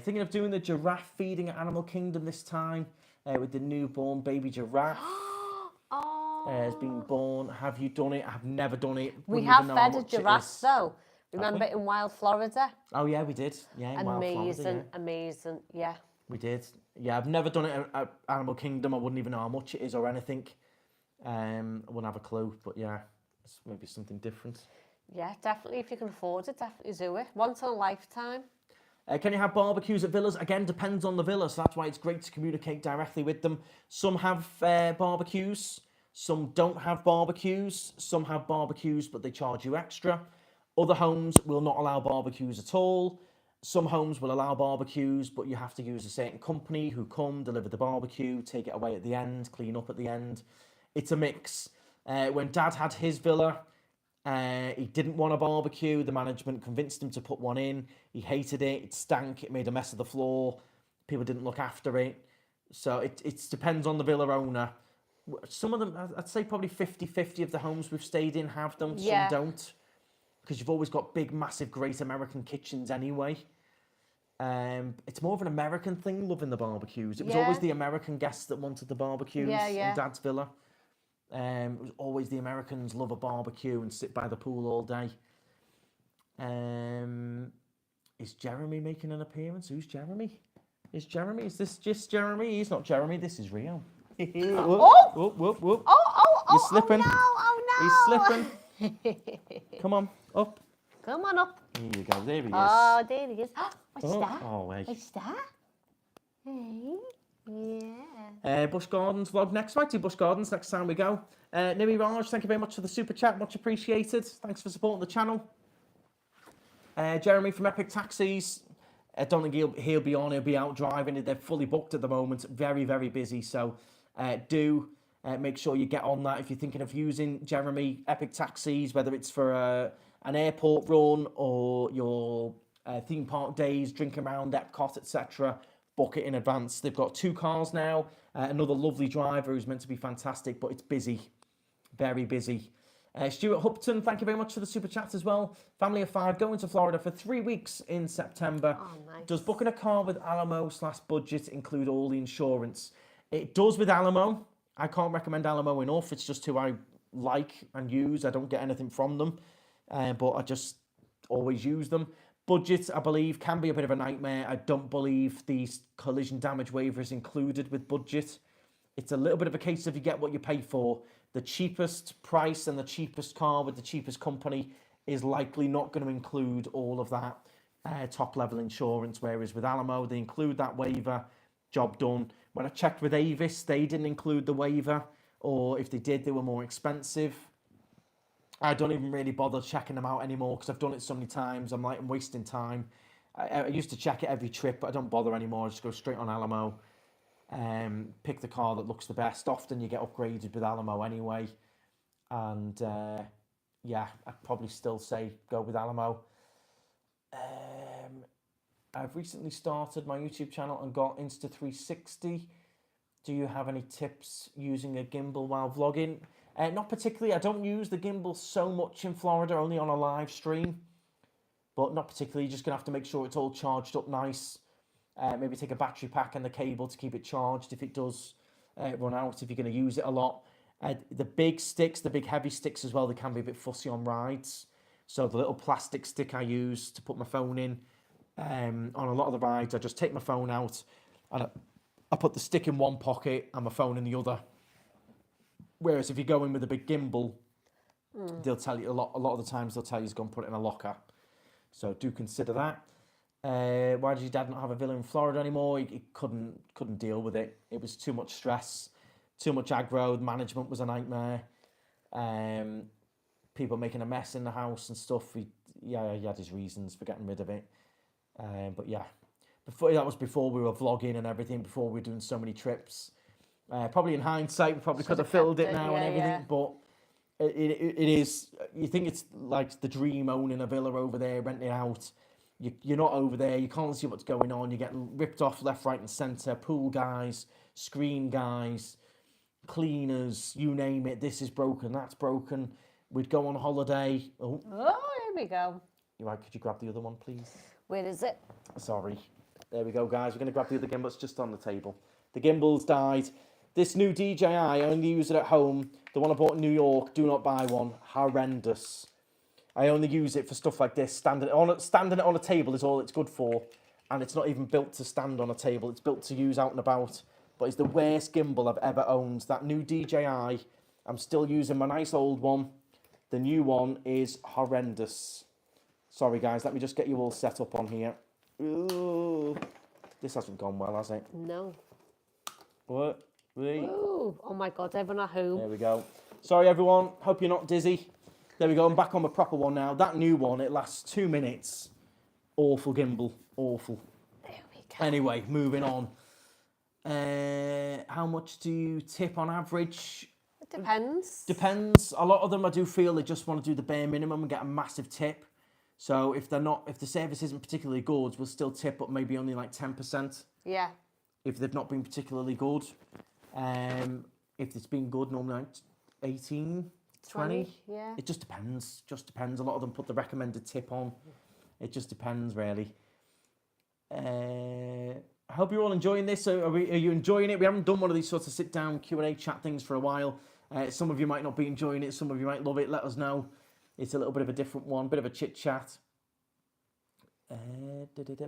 Thinking of doing the giraffe feeding at Animal Kingdom this time with the newborn baby giraffe. Has been born. Have you done it? I've never done it. We have fed a giraffe though. Remember in Wild Florida? Oh yeah, we did. Yeah, in Wild Florida, yeah. Amazing, yeah. We did. Yeah, I've never done it at Animal Kingdom. I wouldn't even know how much it is or anything. I wouldn't have a clue, but yeah, it's maybe something different. Yeah, definitely. If you can afford it, definitely do it. Once in a lifetime. Can you have barbecues at villas? Again, depends on the villa, so that's why it's great to communicate directly with them. Some have barbecues. Some don't have barbecues. Some have barbecues, but they charge you extra. Other homes will not allow barbecues at all. Some homes will allow barbecues, but you have to use a certain company who come, deliver the barbecue, take it away at the end, clean up at the end. It's a mix. When Dad had his villa, he didn't want a barbecue. The management convinced him to put one in. He hated it. It stank. It made a mess of the floor. People didn't look after it. So it depends on the villa owner. Some of them, I'd say probably 50-50 of the homes we've stayed in have them. Yeah. Some don't. Because you've always got big, massive, great American kitchens anyway. It's more of an American thing, loving the barbecues. It was always the American guests that wanted the barbecues in Dad's villa. It was always the Americans love a barbecue and sit by the pool all day. Is Jeremy making an appearance? Who's Jeremy? Is this just Jeremy? He's not Jeremy, this is Rio. Whoop. You're slipping. Oh no. He's slipping. Come on, up. Come on up. Here you go, there he is. Oh, there he is. What's that? Oh, hey. What's that? Hey. Yeah. Busch Gardens vlog next. Might do Busch Gardens next time we go. Nimi Raj, thank you very much for the super chat. Much appreciated. Thanks for supporting the channel. Jeremy from Epic Taxis. I don't think he'll be on. He'll be out driving. They're fully booked at the moment. Very, very busy. So do make sure you get on that if you're thinking of using Jeremy Epic Taxis, whether it's for an airport run or your theme park days, drinking around Epcot, etc. Book it in advance. They've got 2 cars now. Another lovely driver who's meant to be fantastic, but it's busy. Very busy. Stuart Hupton, thank you very much for the super chat as well. Family of 5 going to Florida for 3 weeks in September. Oh, nice. Does booking a car with Alamo/budget include all the insurance? It does with Alamo. I can't recommend Alamo enough. It's just who I like and use. I don't get anything from them. but I just always use them. Budget, I believe, can be a bit of a nightmare. I don't believe the collision damage waiver is included with budget. It's a little bit of a case of you get what you pay for. The cheapest price and the cheapest car with the cheapest company is likely not going to include all of that top level insurance, whereas with Alamo, they include that waiver, job done. When I checked with Avis, they didn't include the waiver, or if they did, they were more expensive. I don't even really bother checking them out anymore because I've done it so many times. I'm wasting time. I used to check it every trip, but I don't bother anymore. I just go straight on Alamo. Pick the car that looks the best. Often you get upgraded with Alamo anyway. And yeah, I'd probably still say go with Alamo. I've recently started my YouTube channel and got Insta360. Do you have any tips using a gimbal while vlogging? Not particularly. I don't use the gimbal so much in Florida, only on a live stream. But not particularly. You're just going to have to make sure it's all charged up nice. Maybe take a battery pack and the cable to keep it charged if it does run out, if you're going to use it a lot. The big sticks, the big heavy sticks as well, they can be a bit fussy on rides. So the little plastic stick I use to put my phone in, on a lot of the rides, I just take my phone out and I put the stick in one pocket and my phone in the other. Whereas if you go in with a big gimbal, they'll tell you a lot of the times they'll tell you to go and put it in a locker. So do consider that. Why did your dad not have a villa in Florida anymore? He couldn't deal with it. It was too much stress, too much aggro. The management was a nightmare. People making a mess in the house and stuff. He had his reasons for getting rid of it. But yeah, that was before we were vlogging and everything. Before we were doing so many trips. Probably in hindsight, we probably could have filled it now and everything. But it is. You think it's like the dream, owning a villa over there, renting it out. You're not over there, you can't see what's going on, you're getting ripped off left, right and centre, pool guys, screen guys, cleaners, you name it, this is broken, that's broken. We'd go on holiday. Oh, here we go. You're right, could you grab the other one, please? Where is it? Sorry. There we go, guys, we're going to grab the other gimbal, it's just on the table. The gimbal's died. This new DJI, I only use it at home. The one I bought in New York, do not buy one. Horrendous. I only use it for stuff like this. Standing it on a table is all it's good for. And it's not even built to stand on a table. It's built to use out and about. But it's the worst gimbal I've ever owned. That new DJI, I'm still using my nice old one. The new one is horrendous. Sorry, guys. Let me just get you all set up on here. Ooh. This hasn't gone well, has it? No. What? Ooh. Oh, my God. Everyone at home. There we go. Sorry, everyone. Hope you're not dizzy. There we go, I'm back on my proper one now. That new one, it lasts 2 minutes. Awful gimbal, awful. There we go. Anyway, moving on. How much do you tip on average? It depends. Depends. A lot of them I do feel they just want to do the bare minimum and get a massive tip. So if the service isn't particularly good, we'll still tip up maybe only like 10%. Yeah. If they've not been particularly good. If it's been good, normally like 18. 20? Yeah. It just depends. A lot of them put the recommended tip on. It just depends, really. I hope you're all enjoying this. Are you enjoying it? We haven't done one of these sorts of sit-down Q&A chat things for a while. Some of you might not be enjoying it. Some of you might love it. Let us know. It's a little bit of a different one. Bit of a chit-chat.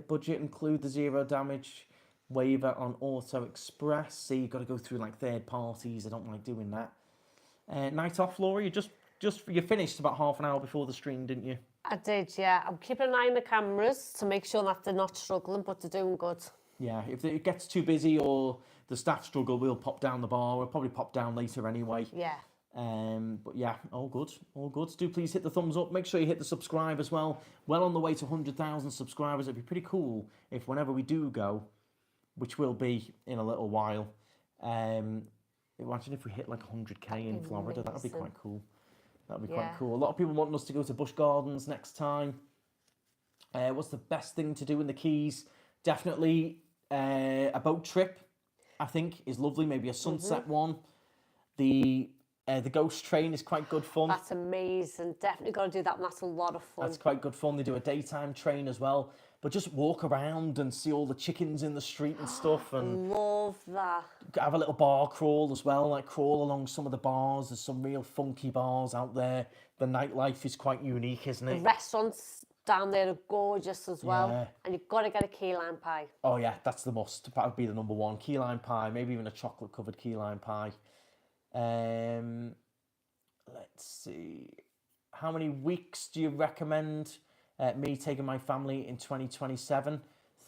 Budget include the zero damage waiver on Auto Express. See, you've got to go through like third parties. I don't like doing that. Night off, Laura. You finished about half an hour before the stream, didn't you? I did, yeah. I'm keeping an eye on the cameras to make sure that they're not struggling, but they're doing good. Yeah, if it gets too busy or the staff struggle, we'll pop down the bar. We'll probably pop down later anyway. Yeah. But yeah, all good. Do please hit the thumbs up. Make sure you hit the subscribe as well. Well on the way to 100,000 subscribers. It'd be pretty cool if whenever we do go, which will be in a little while, imagine if we hit like 100k in Florida. That would be quite cool. That would be quite cool. A lot of people want us to go to Busch Gardens next time. What's the best thing to do in the Keys? Definitely a boat trip, I think, is lovely. Maybe a sunset one. The The ghost train is quite good fun. That's amazing. Definitely got to do that. And that's a lot of fun. That's quite good fun. They do a daytime train as well. But just walk around and see all the chickens in the street and stuff. And Love that. have a little bar crawl as well. Like crawl along some of the bars. There's some real funky bars out there. The nightlife is quite unique, isn't The it? restaurants down there are gorgeous as well. Yeah. And you've got to get a key lime pie. Oh yeah, that's the must. That would be the number one. Key lime pie, maybe even a chocolate covered key lime pie. Let's see. How many weeks do you recommend me taking my family in 2027?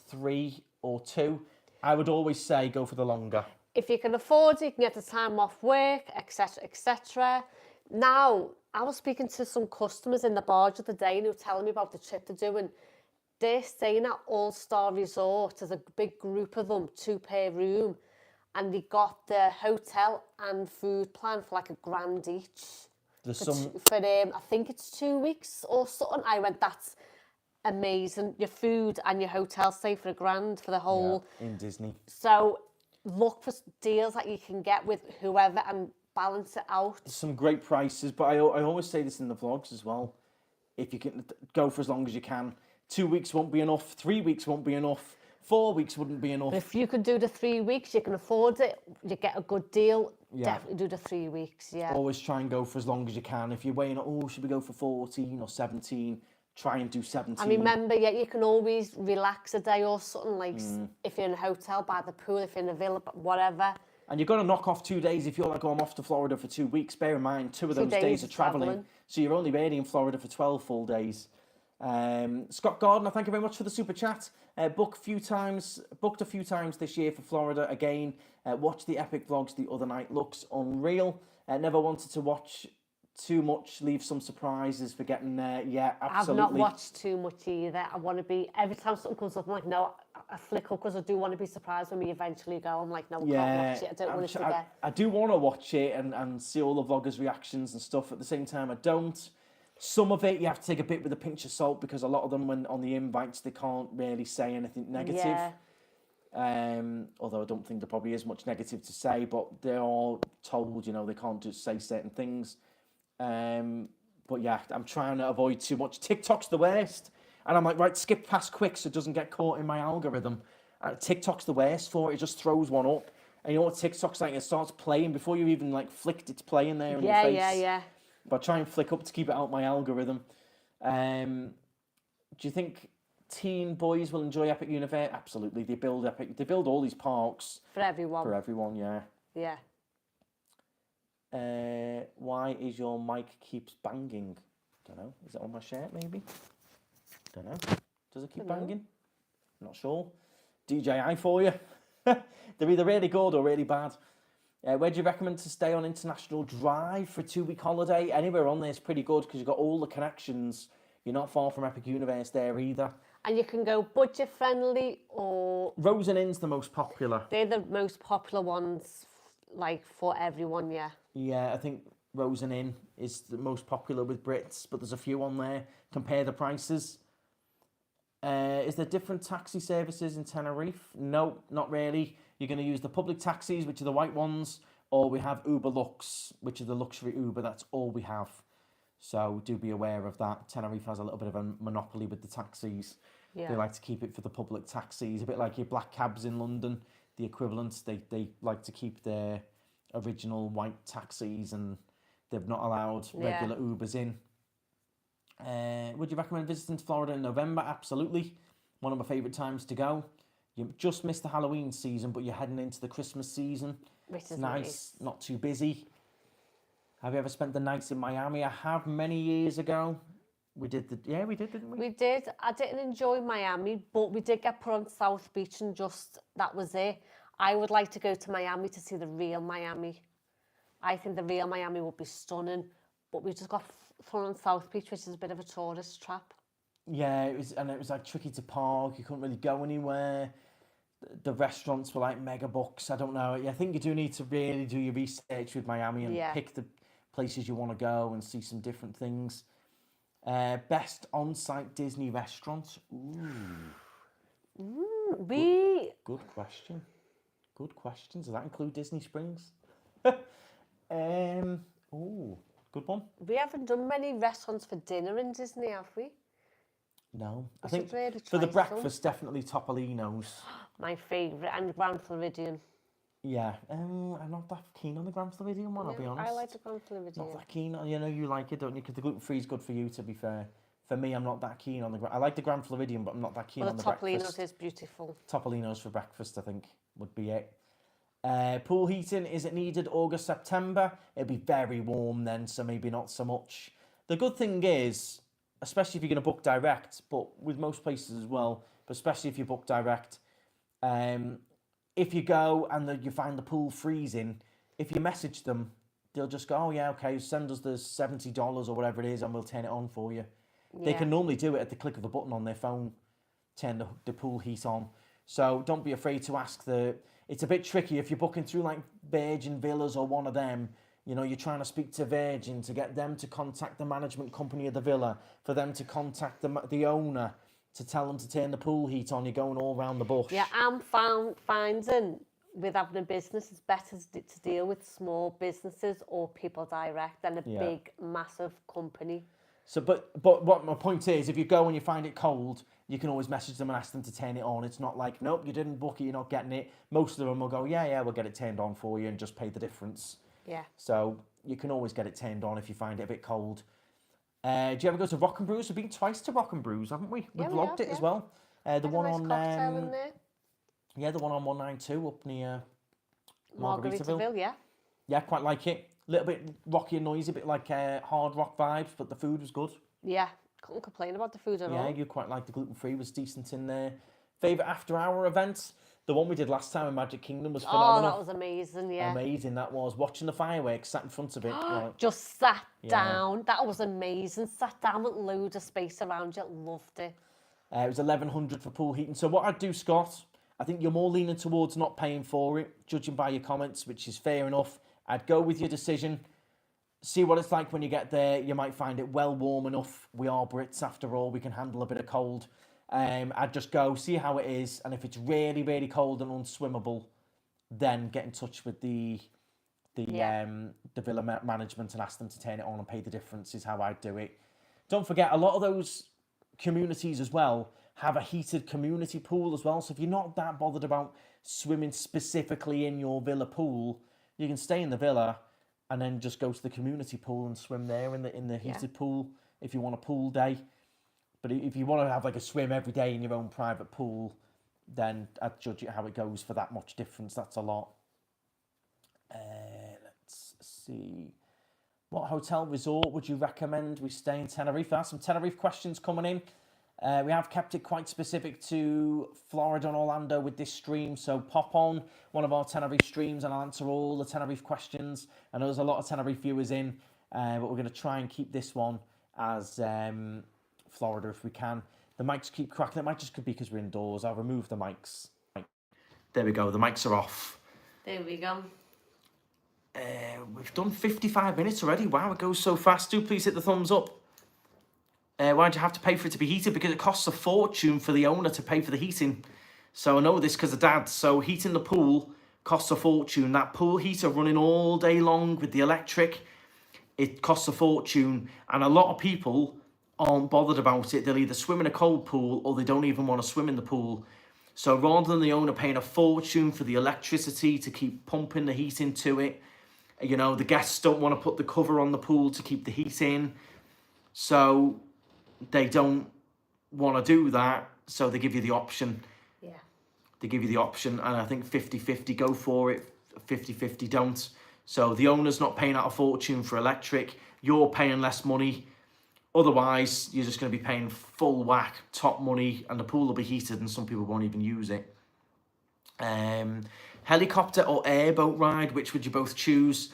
3 or 2? I would always say go for the longer. If you can afford it, you can get the time off work, etc., etc. Now, I was speaking to some customers in the barge the other day and they were telling me about the trip they're doing. They're staying at All-Star Resort. There's a big group of them, 2 per room. And they got the hotel and food plan for like £1,000 each. There's I think it's 2 weeks or something. I went, that's amazing. Your food and your hotel stay for £1,000 for the whole. Yeah, in Disney. So look for deals that you can get with whoever and balance it out. Some great prices, but I always say this in the vlogs as well. If you can go for as long as you can. 2 weeks won't be enough. 3 weeks won't be enough. 4 weeks wouldn't be enough. But if you could do the 3 weeks, you can afford it, you get a good deal, definitely do the 3 weeks, yeah. Always try and go for as long as you can. If you're weighing, should we go for 14 or 17? Try and do 17. And remember, you can always relax a day or something, like if you're in a hotel, by the pool, if you're in a villa, whatever. And you've got to knock off 2 days if you're like, I'm off to Florida for 2 weeks. Bear in mind, 2 of those days are travelling. So you're only really in Florida for 12 full days. Scott Gardner, thank you very much for the super chat. Booked a few times this year for Florida again. Watched the epic vlogs the other night. Looks unreal. Never wanted to watch too much. Leave some surprises for getting there. Yeah, absolutely. I've not watched too much either. I want to be, every time something comes up, I'm like, no, I flick up because I do want to be surprised when we eventually go. I'm like, no, I can't watch it. I don't want to forget. I do want to watch it and see all the vloggers' reactions and stuff. At the same time, I don't. Some of it you have to take a bit with a pinch of salt because a lot of them, when on the invites, they can't really say anything negative. Yeah. Although I don't think there probably is much negative to say, but they're all told, they can't just say certain things. But yeah, I'm trying to avoid too much. TikTok's the worst. And I'm like, right, skip past quick so it doesn't get caught in my algorithm. TikTok's the worst for it. It just throws one up. And you know what TikTok's like? It starts playing before you even flicked, it's playing there in your face. Yeah. But I try and flick up to keep it out my algorithm. Do you think teen boys will enjoy Epic Universe? Absolutely. They build all these parks. For everyone. For everyone, yeah. Yeah. Why is your mic keeps banging? Don't know. Is it on my shirt maybe? Don't know. Does it keep banging? Not sure. DJI for you. They're either really good or really bad. Where do you recommend to stay on International Drive for a 2-week holiday? Anywhere on there is pretty good because you've got all the connections. You're not far from Epic Universe there either. And you can go budget friendly or... Rose and Inn's the most popular. They're the most popular ones, like for everyone, yeah. Yeah, I think Rose and Inn is the most popular with Brits, but there's a few on there. Compare the prices. Is there different taxi services in Tenerife? No, not really. You're going to use the public taxis, which are the white ones, or we have Uber Lux, which are the luxury Uber. That's all we have. So do be aware of that. Tenerife has a little bit of a monopoly with the taxis. Yeah. They like to keep it for the public taxis, a bit like your black cabs in London, the equivalents. They like to keep their original white taxis, and they've not allowed regular Ubers in. Would you recommend visiting Florida in November? Absolutely. One of my favourite times to go. You just missed the Halloween season, but you're heading into the Christmas season. Which is nice, not too busy. Have you ever spent the nights in Miami? I have many years ago. We did, didn't we? We did. I didn't enjoy Miami, but we did get put on South Beach and that was it. I would like to go to Miami to see the real Miami. I think the real Miami would be stunning, but we just got fun on South Beach, which is a bit of a tourist trap. Yeah, it was like tricky to park. You couldn't really go anywhere. The restaurants were like mega bucks. I don't know. I think you do need to really do your research with Miami and pick the places you want to go and see some different things. Best on-site Disney restaurant? Good question. Good question. Does that include Disney Springs? Oh, good one. We haven't done many restaurants for dinner in Disney, have we? No, I We think should really for the try some. breakfast, definitely Topolino's. My favourite, and Grand Floridian. Yeah, I'm not that keen on the Grand Floridian one, I'll be Yeah, honest. I like the Grand Floridian. Not that keen. You know, you like it, don't you? Because the gluten-free is good for you, to be fair. For me, I'm not that keen on the... I like the Grand Floridian, but I'm not that keen Well, on the the Topolino's breakfast. is beautiful. Topolino's for breakfast, I think, would be it. Pool heating, is it needed August, September? It'll be very warm then, so maybe not so much. The good thing is, especially if you're going to book direct, but with most places as well, but especially if you book direct, if you go and you find the pool freezing, if you message them, they'll just go, oh yeah, okay, send us the $70 or whatever it is and we'll turn it on for you. Yeah. They can normally do it at the click of a button on their phone, turn the pool heat on. So don't be afraid to ask it's a bit tricky if you're booking through like Virgin Villas or one of them. You know, you're trying to speak to Virgin to get them to contact the management company of the villa, for them to contact the owner to tell them to turn the pool heat on. You're going all around the bush. Yeah, I'm finding with having a business, it's better to deal with small businesses or people direct than a big, massive company. So, but what my point is, if you go and you find it cold, you can always message them and ask them to turn it on. It's not like, nope, you didn't book it, you're not getting it. Most of them will go, yeah, we'll get it turned on for you and just pay the difference. Yeah. So you can always get it turned on if you find it a bit cold. Do you ever go to Rock and Brews? We've been twice to Rock and Brews, haven't we? We vlogged it as well. The one nice on cocktail in there. the one on 192 up near Margaritaville, yeah. Yeah, quite like it. A little bit rocky and noisy, a bit like hard rock vibes, but the food was good. Yeah, couldn't complain about the food at all. Yeah, you quite like the gluten-free, was decent in there. Favourite after-hour events? The one we did last time in Magic Kingdom was phenomenal. Oh, that was amazing, yeah. Amazing, that was. Watching the fireworks, sat in front of it. Just sat down. That was amazing. Sat down with loads of space around you. Loved it. It was $1,100 for pool heating. So what I'd do, Scott, I think you're more leaning towards not paying for it, judging by your comments, which is fair enough. I'd go with your decision. See what it's like when you get there. You might find it well warm enough. We are Brits after all. We can handle a bit of cold. I'd just go, see how it is. And if it's really, really cold and unswimmable, then get in touch with the villa management and ask them to turn it on and pay the difference is how I'd do it. Don't forget, a lot of those communities as well have a heated community pool as well. So if you're not that bothered about swimming specifically in your villa pool, you can stay in the villa and then just go to the community pool and swim there in the heated pool if you want a pool day. But if you want to have like a swim every day in your own private pool, then I'd judge it how it goes for that much difference. That's a lot. Let's see. What hotel resort would you recommend we stay in Tenerife? There's some Tenerife questions coming in. We have kept it quite specific to Florida and Orlando with this stream, so pop on one of our Tenerife streams and I'll answer all the Tenerife questions. I know there's a lot of Tenerife viewers in, but we're going to try and keep this one as Florida if we can. The mics keep cracking. It might just be because we're indoors. I'll remove the mics. There we go. The mics are off. There we go. We've done 55 minutes already. Wow, it goes so fast. Do please hit the thumbs up. Why'd you have to pay for it to be heated? Because it costs a fortune for the owner to pay for the heating. So I know this because of Dad. So heating the pool costs a fortune. That pool heater running all day long with the electric, it costs a fortune. And a lot of people aren't bothered about it. They'll either swim in a cold pool or they don't even want to swim in the pool. So rather than the owner paying a fortune for the electricity to keep pumping the heat into it, you know, the guests don't want to put the cover on the pool to keep the heat in. So they don't want to do that, so they give you the option. Yeah. They give you the option, and I think 50-50 go for it, 50-50 don't. So the owner's not paying out a fortune for electric, you're paying less money. Otherwise, you're just going to be paying full whack, top money, and the pool will be heated and some people won't even use it. Helicopter or airboat ride, which would you both choose?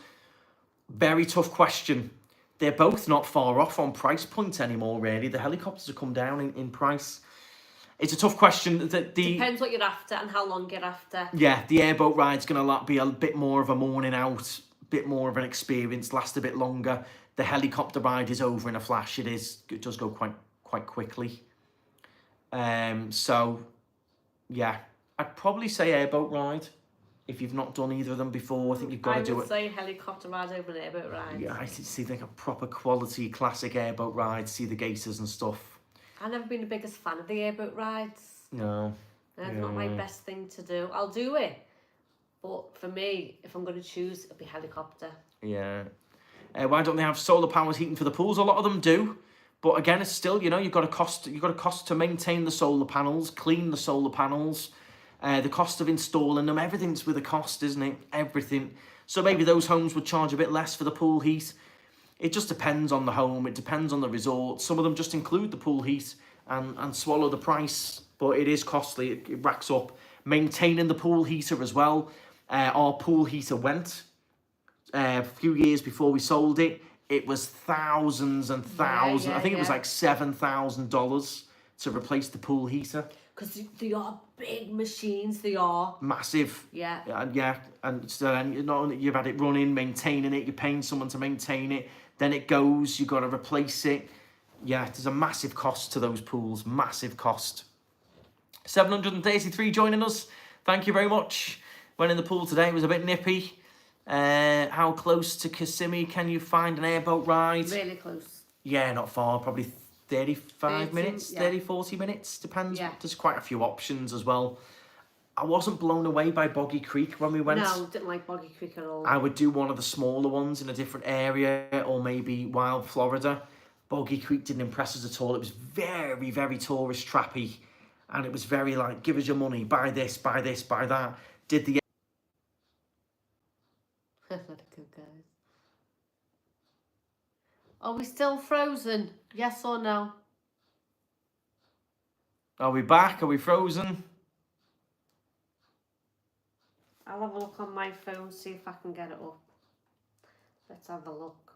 Very tough question. They're both not far off on price point anymore, really. The helicopters have come down in price. It's a tough question. Depends what you're after and how long you're after. Yeah, the airboat ride's going to be a bit more of a morning out, a bit more of an experience, last a bit longer. The helicopter ride is over in a flash. It does go quite quickly. So, yeah, I'd probably say airboat ride. If you've not done either of them before, I think you've got to do it. I would say helicopter ride over an airboat ride. Yeah, I see like a proper quality classic airboat ride, see the gators and stuff. I've never been the biggest fan of the airboat rides. No. It's not my best thing to do. I'll do it, but for me, if I'm going to choose, it'll be helicopter. Yeah. Why don't they have solar powered heating for the pools? A lot of them do, but again, it's still, you know, you've got a cost to maintain the solar panels, clean the solar panels, the cost of installing them. Everything's with a cost, isn't it? Everything. So maybe those homes would charge a bit less for the pool heat. It just depends on the home. It depends on the resort. Some of them just include the pool heat and swallow the price, but it is costly. It racks up. Maintaining the pool heater as well. Our pool heater went a few years before we sold it. It was thousands and thousands. I think it was like $7,000 to replace the pool heater. Because they are big machines, they are. Massive. Yeah. And so then not only you've had it running, maintaining it, you're paying someone to maintain it, then it goes, you've got to replace it. Yeah, there's a massive cost to those pools, massive cost. 733 joining us. Thank you very much. Went in the pool today, it was a bit nippy. How close to Kissimmee can you find an airboat ride? Really close. Yeah, not far, probably 35 minutes, yeah. 30, 40 minutes, depends. Yeah. There's quite a few options as well. I wasn't blown away by Boggy Creek when we went. No, didn't like Boggy Creek at all. I would do one of the smaller ones in a different area, or maybe Wild Florida. Boggy Creek didn't impress us at all. It was very, very tourist trappy, and it was very like, give us your money, buy this, buy this, buy that. Did the... What a good guys. Are we still frozen? Yes or no? Are we back? Are we frozen? I'll have a look on my phone, see if I can get it up. Let's have a look.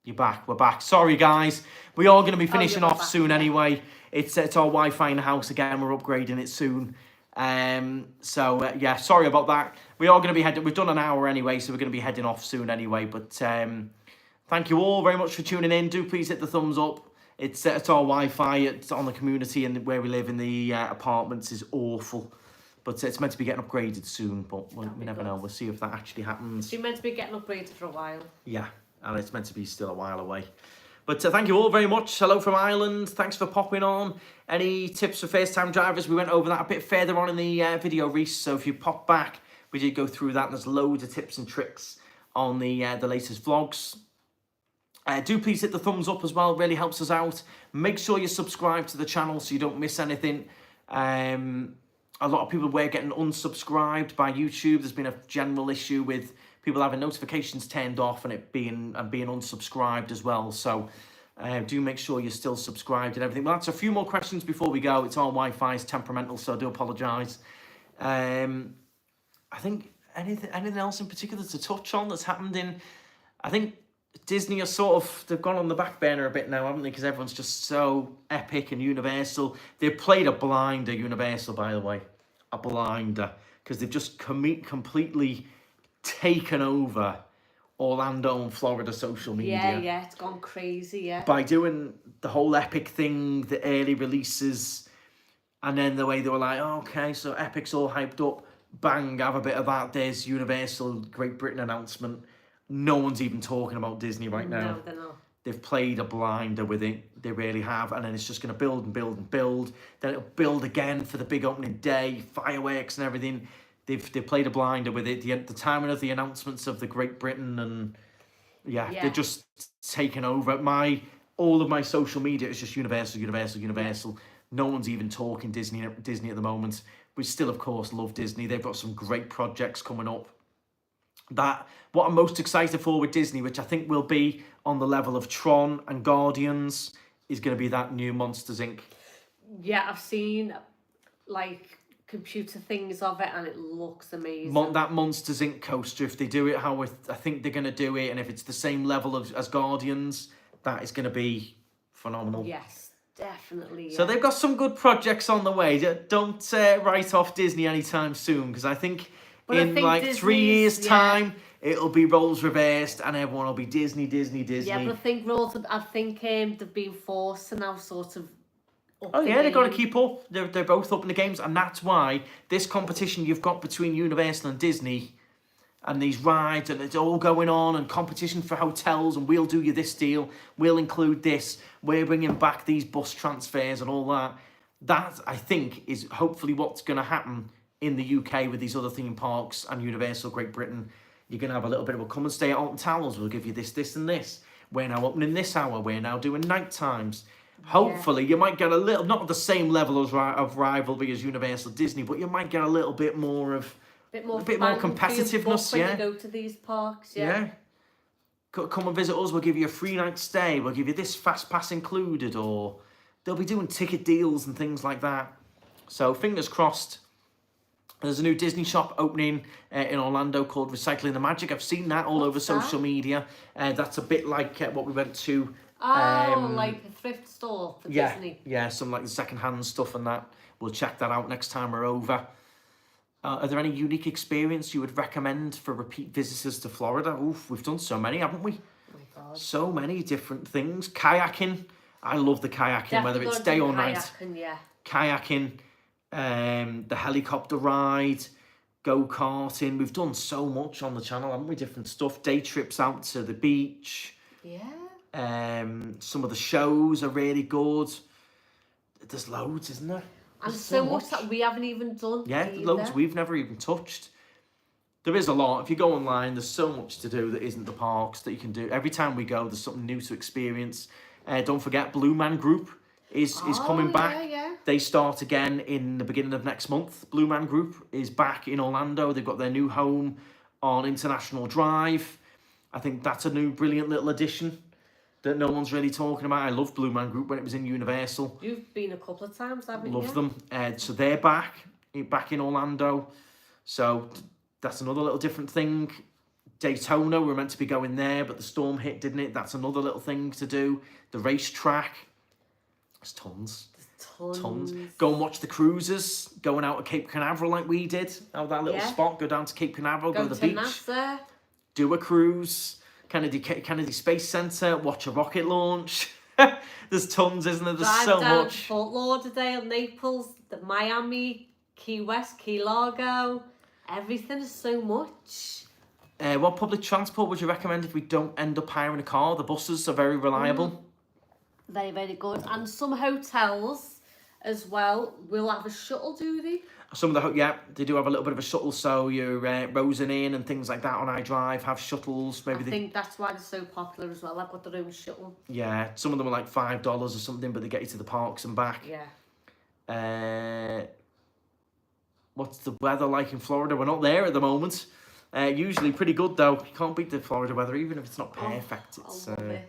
You're back. We're back. Sorry, guys. We are going to be finishing off back, soon yeah. anyway. It's our Wi-Fi in the house again. We're upgrading it soon. Yeah, sorry about that. We are going to be heading... We've done an hour anyway, so we're going to be heading off soon anyway. But thank you all very much for tuning in. Do please hit the thumbs up. It's our Wi-Fi. It's on the community, and where we live in the apartments is awful. But it's meant to be getting upgraded soon, but we never know. We'll see if that actually happens. She's meant to be getting upgraded for a while. Yeah, and it's meant to be still a while away. But thank you all very much. Hello from Ireland. Thanks for popping on. Any tips for first-time drivers? We went over that a bit further on in the video, Reese. So if you pop back, we did go through that. There's loads of tips and tricks on the latest vlogs. Do please hit the thumbs up as well. It really helps us out. Make sure you subscribe to the channel so you don't miss anything. A lot of people were getting unsubscribed by YouTube. There's been a general issue with people having notifications turned off and being unsubscribed as well. So do make sure you're still subscribed and everything. Well, that's a few more questions before we go. It's all Wi-Fi is temperamental, so I do apologise. I think anything else in particular to touch on that's happened in... I think Disney are they've gone on the back burner a bit now, haven't they? Because everyone's just so epic and Universal. They've played a blinder, Universal, by the way. A blinder. Because they've just completely taken over Orlando and Florida social media. Yeah, it's gone crazy, yeah. By doing the whole Epic thing, the early releases, and then the way they were like, oh, okay, so Epic's all hyped up. Bang, have a bit of that. There's Universal Great Britain announcement. No one's even talking about Disney right now. No, they're not. They've played a blinder with it. They really have. And then it's just going to build and build and build. Then it'll build again for the big opening day, fireworks and everything. They've played a blinder with it. The timing of the announcements of the Great Britain and... Yeah, they're just taking over. All of my social media is just Universal. No one's even talking Disney at the moment. We still, of course, love Disney. They've got some great projects coming up. What I'm most excited for with Disney, which I think will be on the level of Tron and Guardians, is going to be that new Monsters, Inc. Yeah, I've seen, like, computer things of it, and it looks amazing. That Monsters, Inc. coaster, if they do it how I think they're going to do it, and if it's the same level as Guardians, that is going to be phenomenal. Yes, definitely. Yeah. So they've got some good projects on the way. Don't write off Disney anytime soon, because I think... in like Disney's, 3 years' time, it'll be roles reversed and everyone will be Disney. Yeah, but I think they've been forced to now sort of up Oh the yeah, they've got to game. keep up. They're both up in the games, and that's why this competition you've got between Universal and Disney, and these rides, and it's all going on, and competition for hotels, and we'll do you this deal, we'll include this, we're bringing back these bus transfers and all that. That, I think, is hopefully what's going to happen in the UK with these other theme parks and Universal Great Britain. You're going to have a little bit of a come and stay at Alton Towers, we'll give you this, this and this. We're now opening this hour, we're now doing night times. Hopefully, you might get a little, not the same level of rivalry as Universal Disney, but you might get a little bit more of a bit more competitiveness, when yeah. you go to these parks, Come and visit us, we'll give you a free night stay, we'll give you this fast pass included, or they'll be doing ticket deals and things like that. So fingers crossed. There's a new Disney shop opening in Orlando called Recycling the Magic. I've seen that all over social media. That's a bit like what we went to. Like a thrift store for Disney. Yeah, some like the second-hand stuff and that. We'll check that out next time we're over. Are there any unique experience you would recommend for repeat visitors to Florida? Oof, we've done so many, haven't we? Oh my God. So many different things. Kayaking. I love the kayaking, whether it's day or night. Kayaking, the helicopter ride, go-karting. We've done so much on the channel, haven't we? Different stuff. Day trips out to the beach. Yeah. Some of the shows are really good. There's loads, isn't there? And so much that we haven't even done. Yeah, either. loads we've never even touched. There is a lot. If you go online, there's so much to do that isn't the parks that you can do. Every time we go, there's something new to experience. Don't forget, Blue Man Group is coming back. Yeah. They start again in the beginning of next month. Blue Man Group is back in Orlando. They've got their new home on International Drive. I think that's a new brilliant little addition that no one's really talking about. I loved Blue Man Group when it was in Universal. You've been a couple of times, haven't you? Love them. So they're back in Orlando. So that's another little different thing. Daytona, we were meant to be going there, but the storm hit, didn't it? That's another little thing to do. The racetrack. There's tons. Tons. Go and watch the cruisers going out to Cape Canaveral like we did. Out that little spot. Go down to Cape Canaveral, go to the beach. NASA. Do a cruise. Kennedy Space Center. Watch a rocket launch. There's tons, isn't there? There's Drive so down much. Fort Lauderdale, Naples, Miami, Key West, Key Largo. Everything is so much. What public transport would you recommend if we don't end up hiring a car? The buses are very reliable. Very, very good. And some hotels as well will have a shuttle, do they? Some of they do have a little bit of a shuttle. So your Rosen Inn and things like that on iDrive have shuttles. Maybe I think that's why they're so popular as well. They've got their own shuttle. Yeah, some of them are like $5 or something, but they get you to the parks and back. Yeah. What's the weather like in Florida? We're not there at the moment. Usually pretty good though. You can't beat the Florida weather, even if it's not perfect. It's I love it.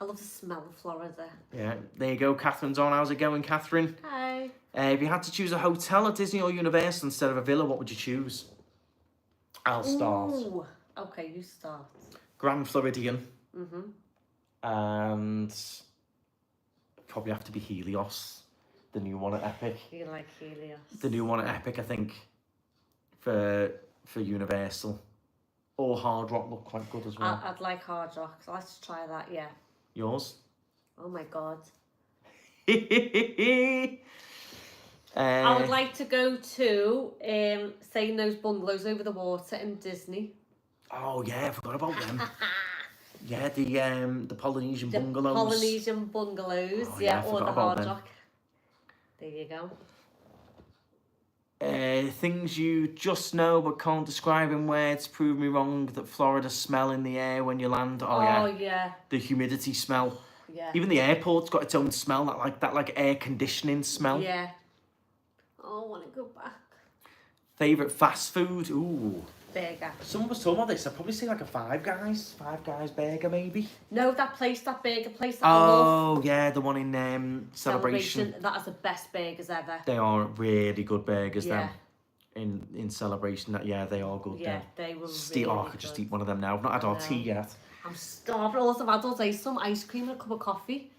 I love the smell of Florida. Yeah, there you go. Catherine's on. How's it going, Catherine? Hi. If you had to choose a hotel at Disney or Universal instead of a villa, what would you choose? I'll start. Ooh. Okay, you start. Grand Floridian. And probably have to be Helios, the new one at Epic. You like Helios? The new one at Epic, I think, for Universal. Or Hard Rock look quite good as well. I'd like Hard Rock, so let's try that, yeah. Yours? Oh my God. I would like to go to stay in those bungalows over the water in Disney. Oh yeah, I forgot about them. Yeah, the Polynesian bungalows. Polynesian bungalows, Oh, yeah, I or the forgot about Hard them. Rock. There you go. Things you just know but can't describe in words. Prove me wrong that Florida smell in the air when you land. Oh yeah. The humidity smell. Yeah. Even the airport's got its own smell, that air conditioning smell. Yeah. Oh, I want to go back. Favourite fast food? Ooh. Burger. Someone was talking about this. I'd probably say like a Five Guys burger maybe. No, that burger place that I love. Oh yeah, the one in Celebration. That is the best burgers ever. They are really good burgers. Yeah. Them in Celebration. That they are good. Yeah, them. they were I could just eat one of them now. I've not had our tea yet. I'm starving. Also, I've had all day some ice cream and a cup of coffee.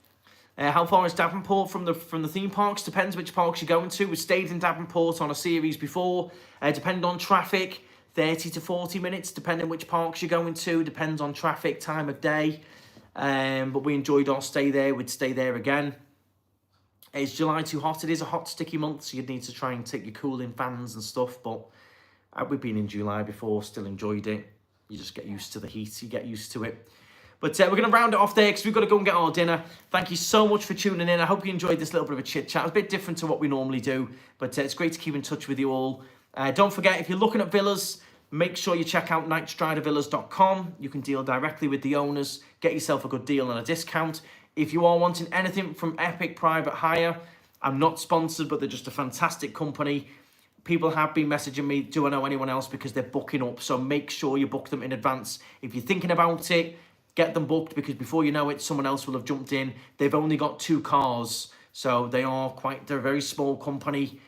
How far is Davenport from the theme parks? Depends which parks you're going to. We stayed in Davenport on a series before. Depending on traffic, 30 to 40 minutes, depending which parks you're going to. Depends on traffic, time of day. But we enjoyed our stay there. We'd stay there again. Is July too hot? It is a hot, sticky month, so you'd need to try and take your cooling fans and stuff. But we've been in July before, still enjoyed it. You just get used to the heat, you get used to it. But we're going to round it off there because we've got to go and get our dinner. Thank you so much for tuning in. I hope you enjoyed this little bit of a chit chat. It's a bit different to what we normally do, but it's great to keep in touch with you all. Don't forget, if you're looking at villas, make sure you check out knightstridervillas.com. You can deal directly with the owners, get yourself a good deal and a discount. If you are wanting anything from Epic Private Hire, I'm not sponsored, but they're just a fantastic company. People have been messaging me, do I know anyone else, because they're booking up. So make sure you book them in advance. If you're thinking about it, get them booked, because before you know it, someone else will have jumped in. They've only got 2 cars, so they're a very small company.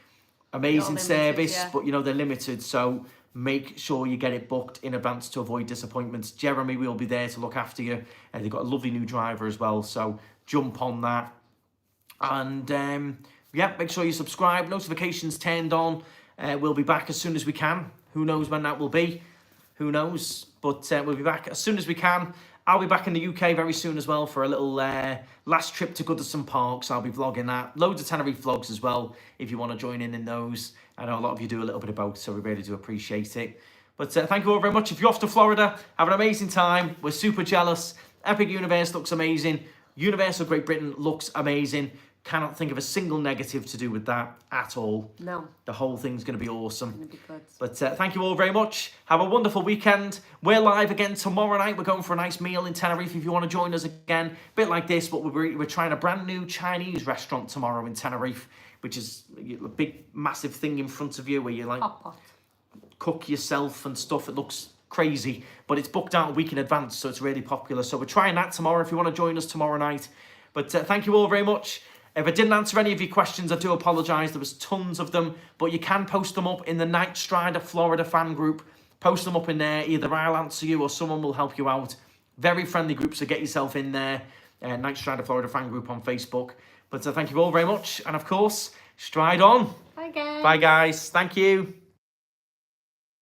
Amazing service, yeah. But they're limited. So make sure you get it booked in advance to avoid disappointments. Jeremy will be there to look after you. And they've got a lovely new driver as well. So jump on that. And yeah, make sure you subscribe. Notifications turned on. We'll be back as soon as we can. Who knows when that will be? Who knows? But we'll be back as soon as we can. I'll be back in the UK very soon as well for a little last trip to Goodison Park. So I'll be vlogging that. Loads of Tenerife vlogs as well, if you want to join in those. I know a lot of you do a little bit of both, so we really do appreciate it. But thank you all very much. If you're off to Florida, have an amazing time. We're super jealous. Epic Universe looks amazing. Universal Great Britain looks amazing. Cannot think of a single negative to do with that at all. No. The whole thing's going to be awesome. It's going to be good. But thank you all very much. Have a wonderful weekend. We're live again tomorrow night. We're going for a nice meal in Tenerife if you want to join us again. A bit like this, but we're trying a brand new Chinese restaurant tomorrow in Tenerife, which is a big, massive thing in front of you where you cook yourself and stuff. It looks crazy, but it's booked out a week in advance, so it's really popular. So we're trying that tomorrow if you want to join us tomorrow night. But thank you all very much. If I didn't answer any of your questions, I do apologise. There was tons of them, but you can post them up in the Knightstrider Florida fan group. Post them up in there. Either I'll answer you or someone will help you out. Very friendly group, so get yourself in there. Knightstrider Florida fan group on Facebook. But thank you all very much. And of course, stride on. Bye, guys. Bye, guys. Thank you.